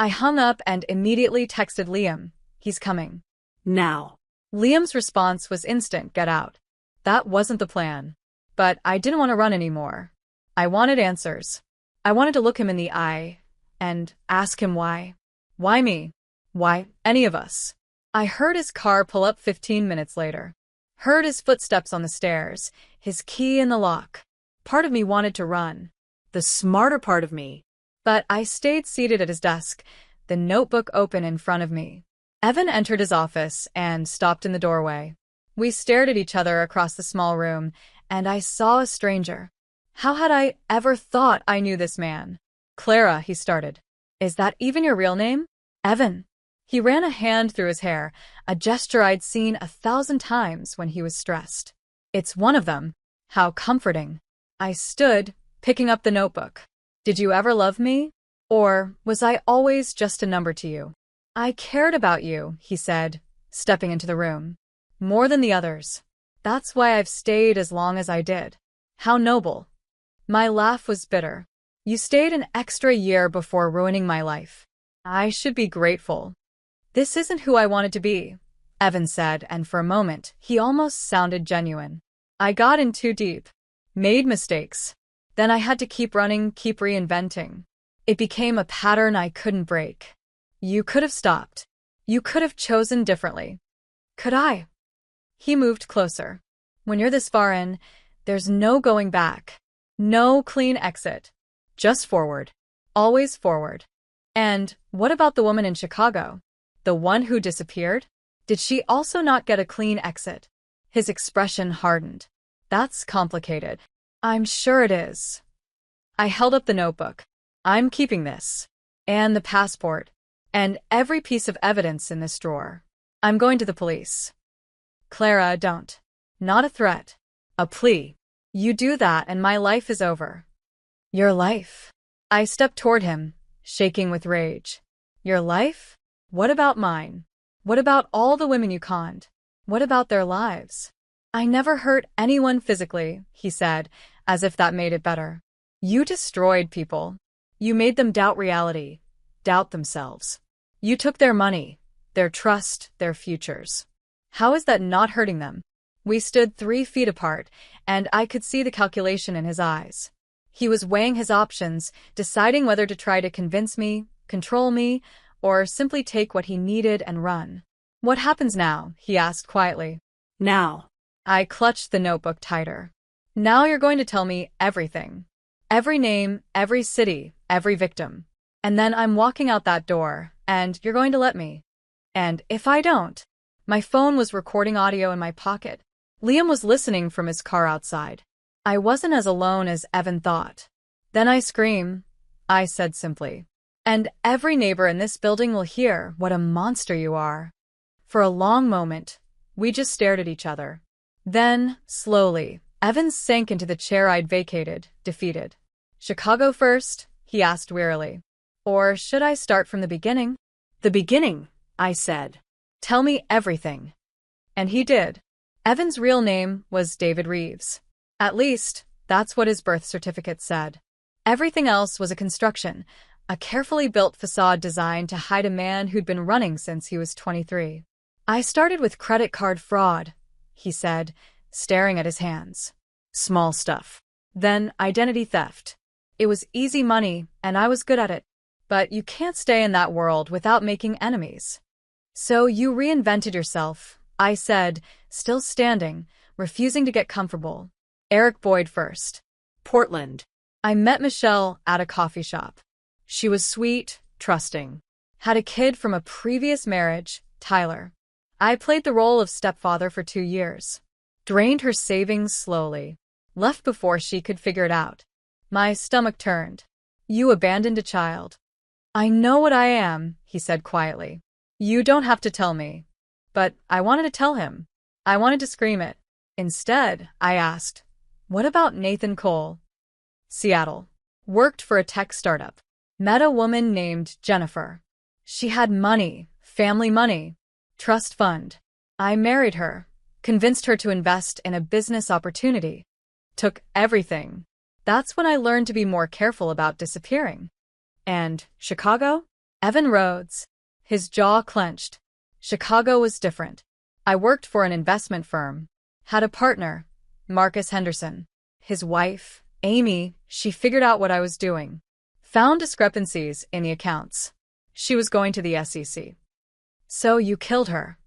I hung up and immediately texted Liam. He's coming. Now. Liam's response was instant, get out. That wasn't the plan. But I didn't want to run anymore. I wanted answers. I wanted to look him in the eye and ask him why. Why me? Why any of us? I heard his car pull up 15 minutes later. Heard his footsteps on the stairs, his key in the lock. Part of me wanted to run. The smarter part of me. But I stayed seated at his desk, the notebook open in front of me. Evan entered his office and stopped in the doorway. We stared at each other across the small room, and I saw a stranger. How had I ever thought I knew this man? Clara, he started. Is that even your real name? Evan. He ran a hand through his hair, a gesture I'd seen 1,000 times when he was stressed. It's one of them. How comforting. I stood, picking up the notebook. Did you ever love me? Or was I always just a number to you? I cared about you, he said, stepping into the room. More than the others. That's why I've stayed as long as I did. How noble. My laugh was bitter. You stayed an extra year before ruining my life. I should be grateful. This isn't who I wanted to be, Evan said, and for a moment, he almost sounded genuine. I got in too deep. Made mistakes. Then I had to keep running, keep reinventing. It became a pattern I couldn't break. You could have stopped. You could have chosen differently. Could I? He moved closer. When you're this far in, there's no going back. No clean exit. Just forward. Always forward. And what about the woman in Chicago? The one who disappeared? Did she also not get a clean exit? His expression hardened. That's complicated. I'm sure it is. I held up the notebook. I'm keeping this. And the passport. And every piece of evidence in this drawer. I'm going to the police. Clara, don't. Not a threat. A plea. You do that and my life is over. Your life? I stepped toward him, shaking with rage. Your life? What about mine? What about all the women you conned? What about their lives? I never hurt anyone physically, he said, as if that made it better. You destroyed people. You made them doubt reality, doubt themselves. You took their money, their trust, their futures. How is that not hurting them? We stood 3 feet apart, and I could see the calculation in his eyes. He was weighing his options, deciding whether to try to convince me, control me, or simply take what he needed and run. What happens now? He asked quietly. Now. I clutched the notebook tighter. Now you're going to tell me everything. Every name, every city, every victim. And then I'm walking out that door, and you're going to let me. And if I don't, my phone was recording audio in my pocket. Liam was listening from his car outside. I wasn't as alone as Evan thought. Then I scream, I said simply. And every neighbor in this building will hear what a monster you are. For a long moment, we just stared at each other. Then, slowly, Evan sank into the chair I'd vacated, defeated. Chicago first? He asked wearily. Or should I start from the beginning? The beginning, I said. Tell me everything. And he did. Evan's real name was David Reeves. At least, that's what his birth certificate said. Everything else was a construction, a carefully built facade designed to hide a man who'd been running since he was 23. I started with credit card fraud, he said, staring at his hands. Small stuff. Then identity theft. It was easy money, and I was good at it. But you can't stay in that world without making enemies. So you reinvented yourself, I said, still standing, refusing to get comfortable. Eric Boyd first. Portland. I met Michelle at a coffee shop. She was sweet, trusting. Had a kid from a previous marriage, Tyler. I played the role of stepfather for 2 years. Drained her savings slowly. Left before she could figure it out. My stomach turned. You abandoned a child. I know what I am, he said quietly. You don't have to tell me. But I wanted to tell him. I wanted to scream it. Instead, I asked, what about Nathan Cole? Seattle. Worked for a tech startup. Met a woman named Jennifer. She had money, family money, trust fund. I married her, convinced her to invest in a business opportunity. Took everything. That's when I learned to be more careful about disappearing. And Chicago? Evan Rhodes. His jaw clenched. Chicago was different. I worked for an investment firm. Had a partner, Marcus Henderson. His wife, Amy, she figured out what I was doing. Found discrepancies in the accounts. She was going to the SEC. So you killed her.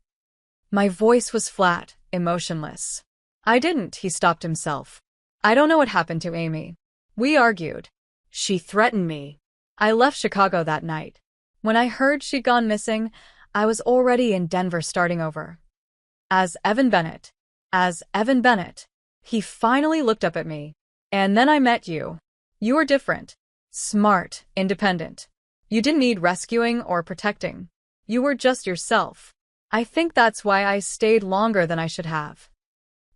My voice was flat, emotionless. I didn't, he stopped himself. I don't know what happened to Amy. We argued. She threatened me. I left Chicago that night. When I heard she'd gone missing, I was already in Denver starting over. As Evan Bennett. He finally looked up at me. And then I met you. You were different. Smart, independent. You didn't need rescuing or protecting. You were just yourself. I think that's why I stayed longer than I should have.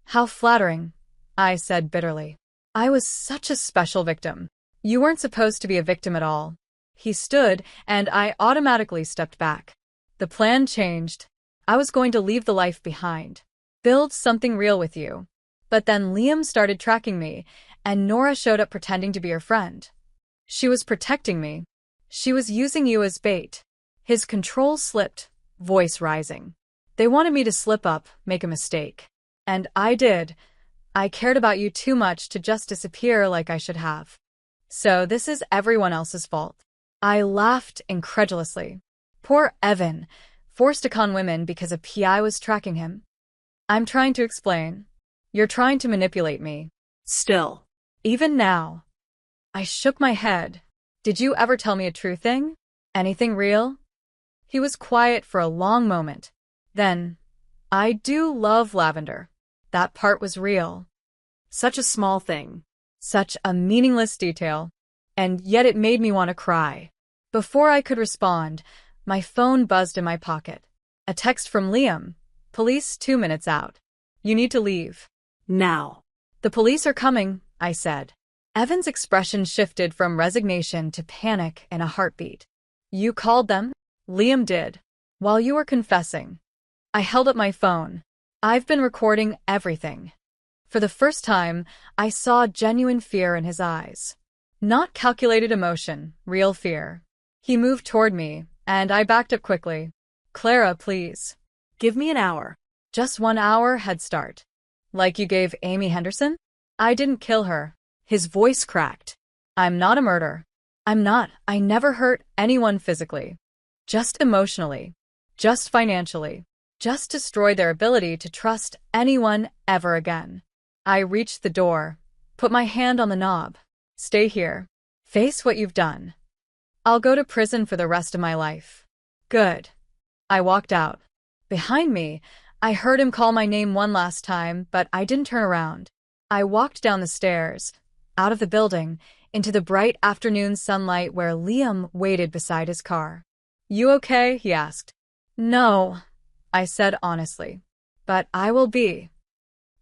How flattering, I said bitterly. I was such a special victim. You weren't supposed to be a victim at all. He stood, and I automatically stepped back. The plan changed. I was going to leave the life behind. Build something real with you. But then Liam started tracking me, and Nora showed up pretending to be her friend. She was protecting me. She was using you as bait. His control slipped, voice rising. They wanted me to slip up, make a mistake. And I did. I cared about you too much to just disappear like I should have. So this is everyone else's fault. I laughed incredulously. Poor Evan, forced to con women because a PI was tracking him. I'm trying to explain. You're trying to manipulate me. Still. Even now. I shook my head. Did you ever tell me a true thing? Anything real? He was quiet for a long moment. Then, I do love lavender. That part was real. Such a small thing. Such a meaningless detail. And yet it made me want to cry. Before I could respond, my phone buzzed in my pocket. A text from Liam. Police 2 minutes out. You need to leave. Now. The police are coming, I said. Evan's expression shifted from resignation to panic in a heartbeat. You called them? Liam did. While you were confessing. I held up my phone. I've been recording everything. For the first time, I saw genuine fear in his eyes. Not calculated emotion, real fear. He moved toward me, and I backed up quickly. Clara, please. Give me an hour. Just 1 hour head start. Like you gave Amy Henderson? I didn't kill her. His voice cracked. I'm not a murderer. I'm not. I never hurt anyone physically. Just emotionally. Just financially. Just destroyed their ability to trust anyone ever again. I reached the door. Put my hand on the knob. Stay here. Face what you've done. I'll go to prison for the rest of my life. Good. I walked out. Behind me, I heard him call my name one last time, but I didn't turn around. I walked down the stairs, out of the building, into the bright afternoon sunlight where Liam waited beside his car. You okay? He asked. No, I said honestly. But I will be.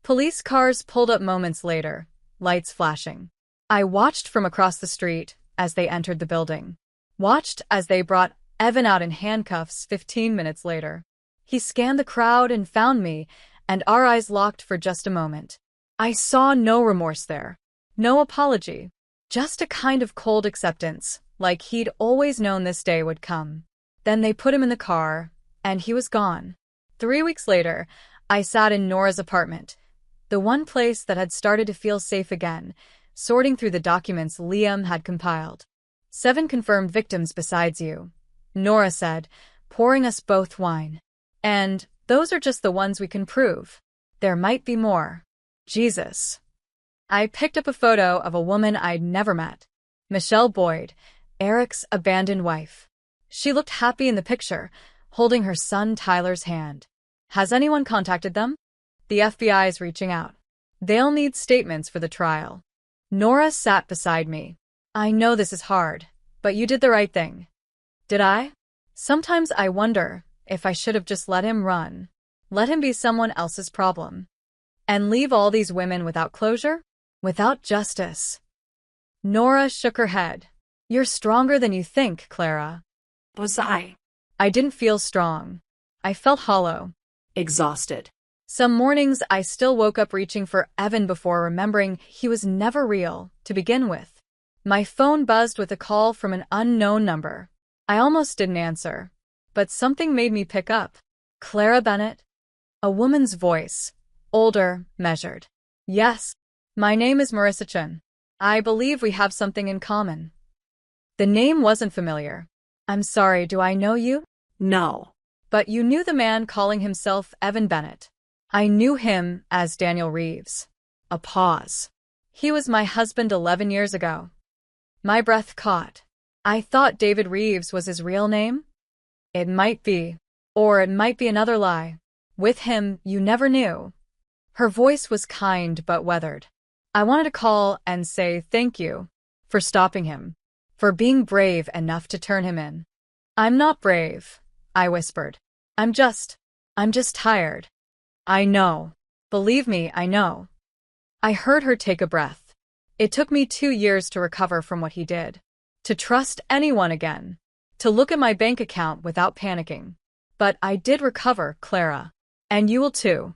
Police cars pulled up moments later, lights flashing. I watched from across the street as they entered the building. Watched as they brought Evan out in handcuffs 15 minutes later. He scanned the crowd and found me, and our eyes locked for just a moment. I saw no remorse there. No apology. Just a kind of cold acceptance, like he'd always known this day would come. Then they put him in the car, and he was gone. 3 weeks later, I sat in Nora's apartment, the one place that had started to feel safe again, sorting through the documents Liam had compiled. 7 confirmed victims besides you, Nora said, pouring us both wine. And those are just the ones we can prove. There might be more. Jesus. I picked up a photo of a woman I'd never met. Michelle Boyd, Eric's abandoned wife. She looked happy in the picture, holding her son Tyler's hand. Has anyone contacted them? The FBI is reaching out. They'll need statements for the trial. Nora sat beside me. I know this is hard, but you did the right thing. Did I? Sometimes I wonder if I should have just let him run. Let him be someone else's problem. And leave all these women without closure? Without justice. Nora shook her head. You're stronger than you think, Clara. Was I? I didn't feel strong. I felt hollow. Exhausted. Some mornings I still woke up reaching for Evan before remembering he was never real to begin with. My phone buzzed with a call from an unknown number. I almost didn't answer, but something made me pick up. Clara Bennett? A woman's voice, older, measured. Yes, my name is Marissa Chen. I believe we have something in common. The name wasn't familiar. I'm sorry, do I know you? No. But you knew the man calling himself Evan Bennett. I knew him as Daniel Reeves. A pause. He was my husband 11 years ago. My breath caught. I thought David Reeves was his real name? It might be. Or it might be another lie. With him, you never knew. Her voice was kind but weathered. I wanted to call and say thank you for stopping him, for being brave enough to turn him in. I'm not brave, I whispered. I'm just tired. I know. Believe me, I know. I heard her take a breath. It took me 2 years to recover from what he did. To trust anyone again. To look at my bank account without panicking. But I did recover, Clara. And you will too.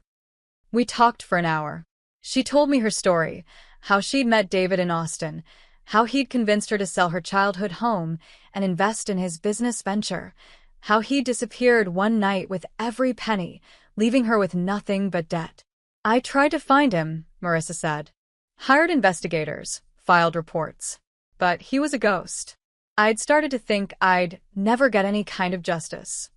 We talked for an hour. She told me her story, how she'd met David in Austin, how he'd convinced her to sell her childhood home and invest in his business venture, how he disappeared one night with every penny, leaving her with nothing but debt. I tried to find him, Marissa said. Hired investigators, filed reports. But he was a ghost. I'd started to think I'd never get any kind of justice.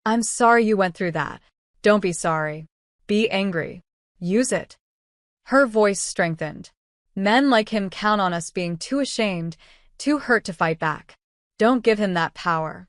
I'm sorry you went through that. Don't be sorry. Be angry. Use it. Her voice strengthened. Men like him count on us being too ashamed, too hurt to fight back. Don't give him that power.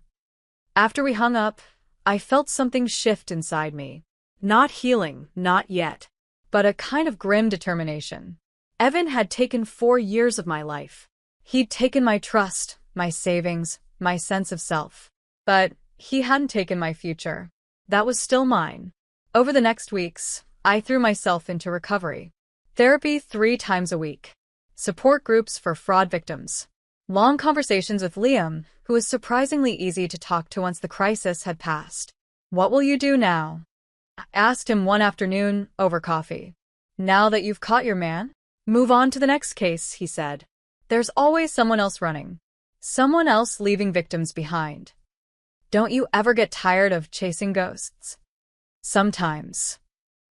After we hung up, I felt something shift inside me. Not healing, not yet, but a kind of grim determination. Evan had taken 4 years of my life. He'd taken my trust, my savings, my sense of self. But he hadn't taken my future. That was still mine. Over the next weeks, I threw myself into recovery. Therapy 3 times a week. Support groups for fraud victims. Long conversations with Liam, who was surprisingly easy to talk to once the crisis had passed. What will you do now? I asked him one afternoon over coffee. Now that you've caught your man? Move on to the next case, he said. There's always someone else running. Someone else leaving victims behind. Don't you ever get tired of chasing ghosts? Sometimes.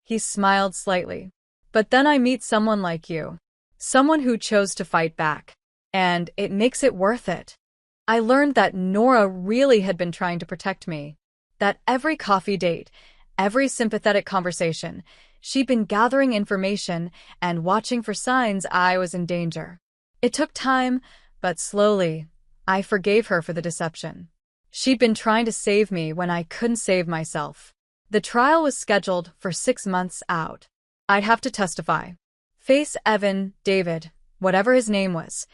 He smiled slightly. But then I meet someone like you. Someone who chose to fight back. And it makes it worth it. I learned that Nora really had been trying to protect me. That every coffee date, every sympathetic conversation, she'd been gathering information and watching for signs I was in danger. It took time, but slowly, I forgave her for the deception. She'd been trying to save me when I couldn't save myself. The trial was scheduled for 6 months out. I'd have to testify. Face Evan, David, whatever his name was,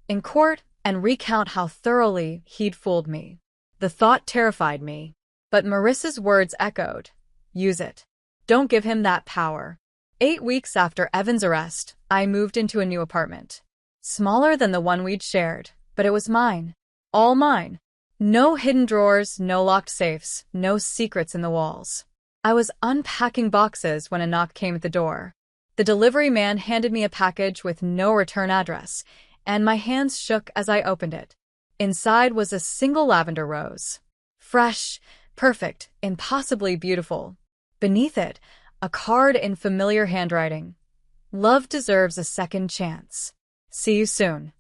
in court and recount how thoroughly he'd fooled me. The thought terrified me. But Marissa's words echoed. Use it. Don't give him that power. 8 weeks after Evan's arrest, I moved into a new apartment. Smaller than the one we'd shared, but it was mine. All mine. No hidden drawers, no locked safes, no secrets in the walls. I was unpacking boxes when a knock came at the door. The delivery man handed me a package with no return address, and my hands shook as I opened it. Inside was a single lavender rose. Fresh, perfect, impossibly beautiful. Beneath it, a card in familiar handwriting. Love deserves a second chance. See you soon.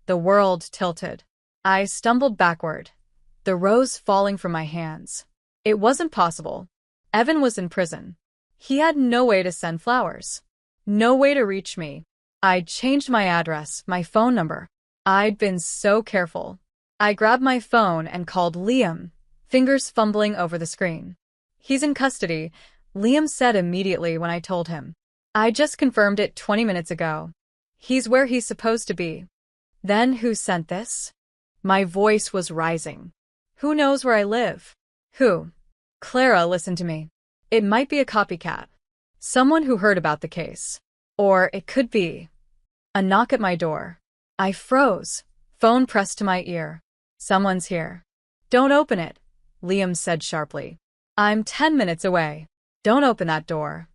The world tilted. I stumbled backward, the rose falling from my hands. It wasn't possible. Evan was in prison. He had no way to send flowers. No way to reach me. I'd changed my address, my phone number. I'd been so careful. I grabbed my phone and called Liam, fingers fumbling over the screen. He's in custody, Liam said immediately when I told him. I just confirmed it 20 minutes ago. He's where he's supposed to be. Then who sent this? My voice was rising. Who knows where I live? Who? Clara, listen to me. It might be a copycat. Someone who heard about the case. Or it could be a knock at my door. I froze, phone pressed to my ear. Someone's here. Don't open it, Liam said sharply. I'm 10 minutes away. Don't open that door.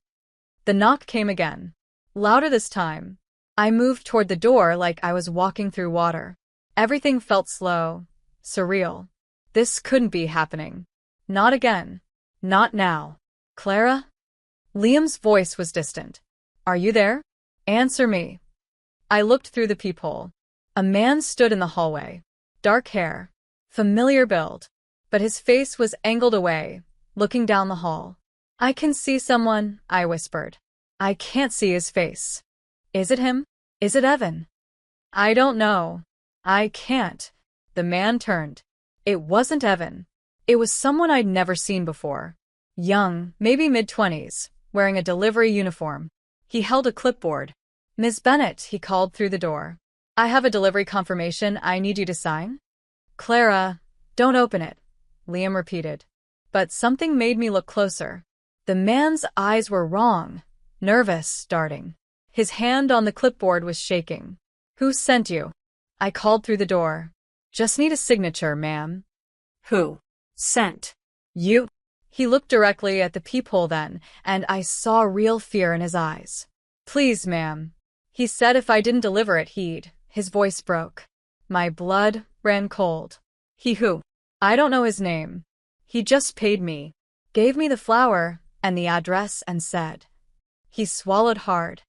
The knock came again. Louder this time. I moved toward the door like I was walking through water. Everything felt slow, surreal. This couldn't be happening. Not again. Not now. Clara? Liam's voice was distant. Are you there? Answer me. I looked through the peephole. A man stood in the hallway. Dark hair. Familiar build. But his face was angled away, looking down the hall. I can see someone, I whispered. I can't see his face. Is it him? Is it Evan? I don't know. I can't. The man turned. It wasn't Evan. It was someone I'd never seen before. Young, maybe mid-20s, wearing a delivery uniform. He held a clipboard. Miss Bennett, he called through the door. I have a delivery confirmation I need you to sign. Clara, don't open it, Liam repeated. But something made me look closer. The man's eyes were wrong, nervous, darting. His hand on the clipboard was shaking. Who sent you? I called through the door. Just need a signature, ma'am. Who? Sent. You. He looked directly at the peephole then, and I saw real fear in his eyes. Please, ma'am. He said if I didn't deliver it, his voice broke. My blood ran cold. He who? I don't know his name. He just paid me, gave me the flower and the address and said. He swallowed hard.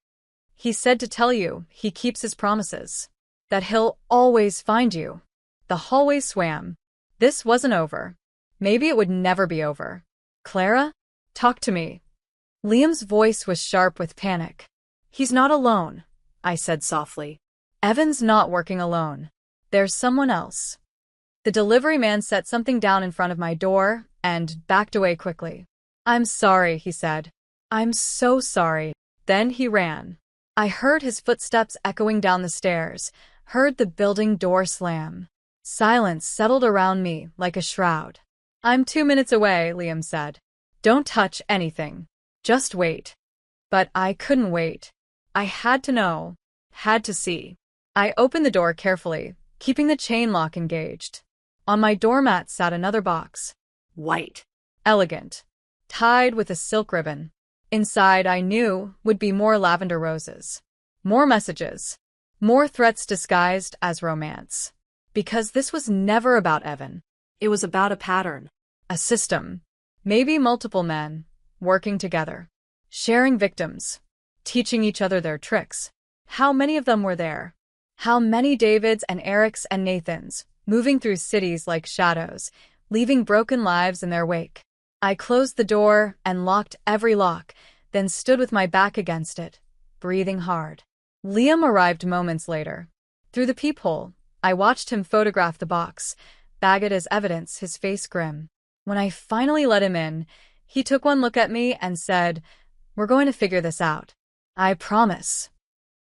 He said to tell you he keeps his promises, that he'll always find you. The hallway swam. This wasn't over. Maybe it would never be over. Clara? Talk to me. Liam's voice was sharp with panic. He's not alone, I said softly. Evan's not working alone. There's someone else. The delivery man set something down in front of my door and backed away quickly. I'm sorry, he said. I'm so sorry. Then he ran. I heard his footsteps echoing down the stairs, heard the building door slam. Silence settled around me like a shroud. I'm 2 minutes away, Liam said. Don't touch anything. Just wait. But I couldn't wait. I had to know. Had to see. I opened the door carefully, keeping the chain lock engaged. On my doormat sat another box. White. Elegant. Tied with a silk ribbon. Inside, I knew, would be more lavender roses. More messages. More threats disguised as romance. Because this was never about Evan. It was about a pattern. A system. Maybe multiple men, working together. Sharing victims. Teaching each other their tricks. How many of them were there? How many Davids and Erics and Nathans, moving through cities like shadows, leaving broken lives in their wake? I closed the door and locked every lock, then stood with my back against it, breathing hard. Liam arrived moments later. Through the peephole, I watched him photograph the box, bag it as evidence, his face grim. When I finally let him in, he took one look at me and said, "We're going to figure this out. I promise."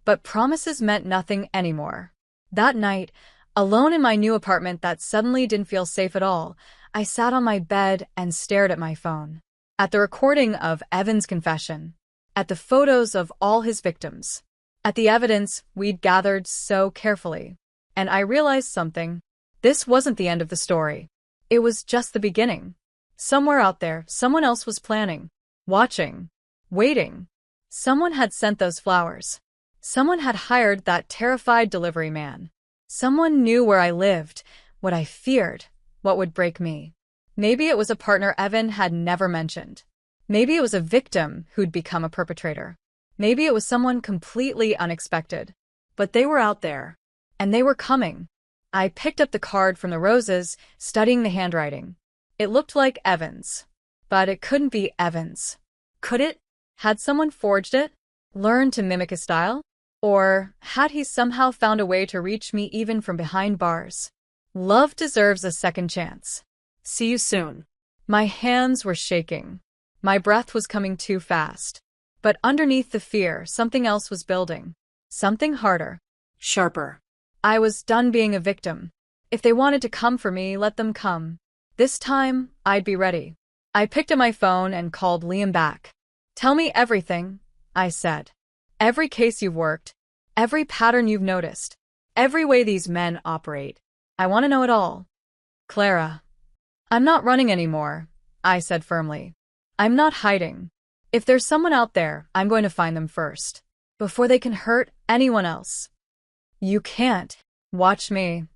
But promises meant nothing anymore. That night, alone in my new apartment that suddenly didn't feel safe at all, I sat on my bed and stared at my phone. At the recording of Evan's confession. At the photos of all his victims. At the evidence we'd gathered so carefully. And I realized something. This wasn't the end of the story. It was just the beginning. Somewhere out there, someone else was planning, watching, waiting. Someone had sent those flowers. Someone had hired that terrified delivery man. Someone knew where I lived, what I feared, what would break me. Maybe it was a partner Evan had never mentioned. Maybe it was a victim who'd become a perpetrator. Maybe it was someone completely unexpected. But they were out there. And they were coming. I picked up the card from the roses, studying the handwriting. It looked like Evan's. But it couldn't be Evan's. Could it? Had someone forged it? Learned to mimic his style? Or had he somehow found a way to reach me even from behind bars? Love deserves a second chance. See you soon. My hands were shaking. My breath was coming too fast. But underneath the fear, something else was building. Something harder. Sharper. I was done being a victim. If they wanted to come for me, let them come. This time, I'd be ready. I picked up my phone and called Liam back. "Tell me everything," I said. "Every case you've worked. Every pattern you've noticed. Every way these men operate. I want to know it all." "Clara." "I'm not running anymore," I said firmly. "I'm not hiding. If there's someone out there, I'm going to find them first. Before they can hurt anyone else." "You can't. Watch me."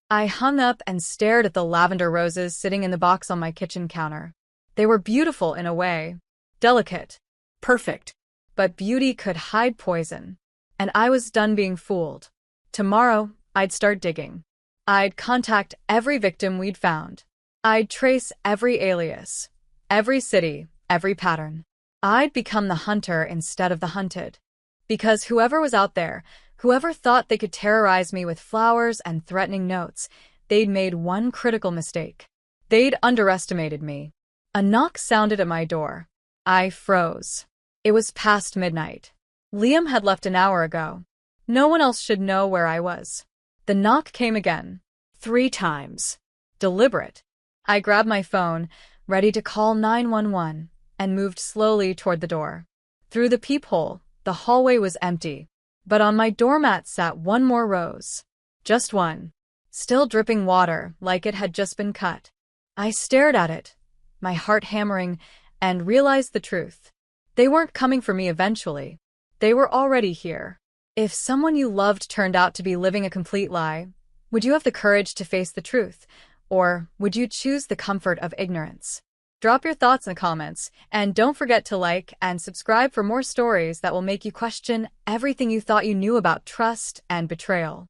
I hung up and stared at the lavender roses sitting in the box on my kitchen counter. They were beautiful in a way. Delicate. Perfect. But beauty could hide poison. And I was done being fooled. Tomorrow, I'd start digging. I'd contact every victim we'd found. I'd trace every alias. Every city, every pattern. I'd become the hunter instead of the hunted. Because whoever was out there, whoever thought they could terrorize me with flowers and threatening notes, they'd made one critical mistake. They'd underestimated me. A knock sounded at my door. I froze. It was past midnight. Liam had left an hour ago. No one else should know where I was. The knock came again. 3 times. Deliberate. I grabbed my phone, ready to call 911, and moved slowly toward the door. Through the peephole, the hallway was empty. But on my doormat sat one more rose. Just one. Still dripping water, like it had just been cut. I stared at it, my heart hammering, and realized the truth. They weren't coming for me eventually. They were already here. If someone you loved turned out to be living a complete lie, would you have the courage to face the truth? Or would you choose the comfort of ignorance? Drop your thoughts in the comments, and don't forget to like and subscribe for more stories that will make you question everything you thought you knew about trust and betrayal.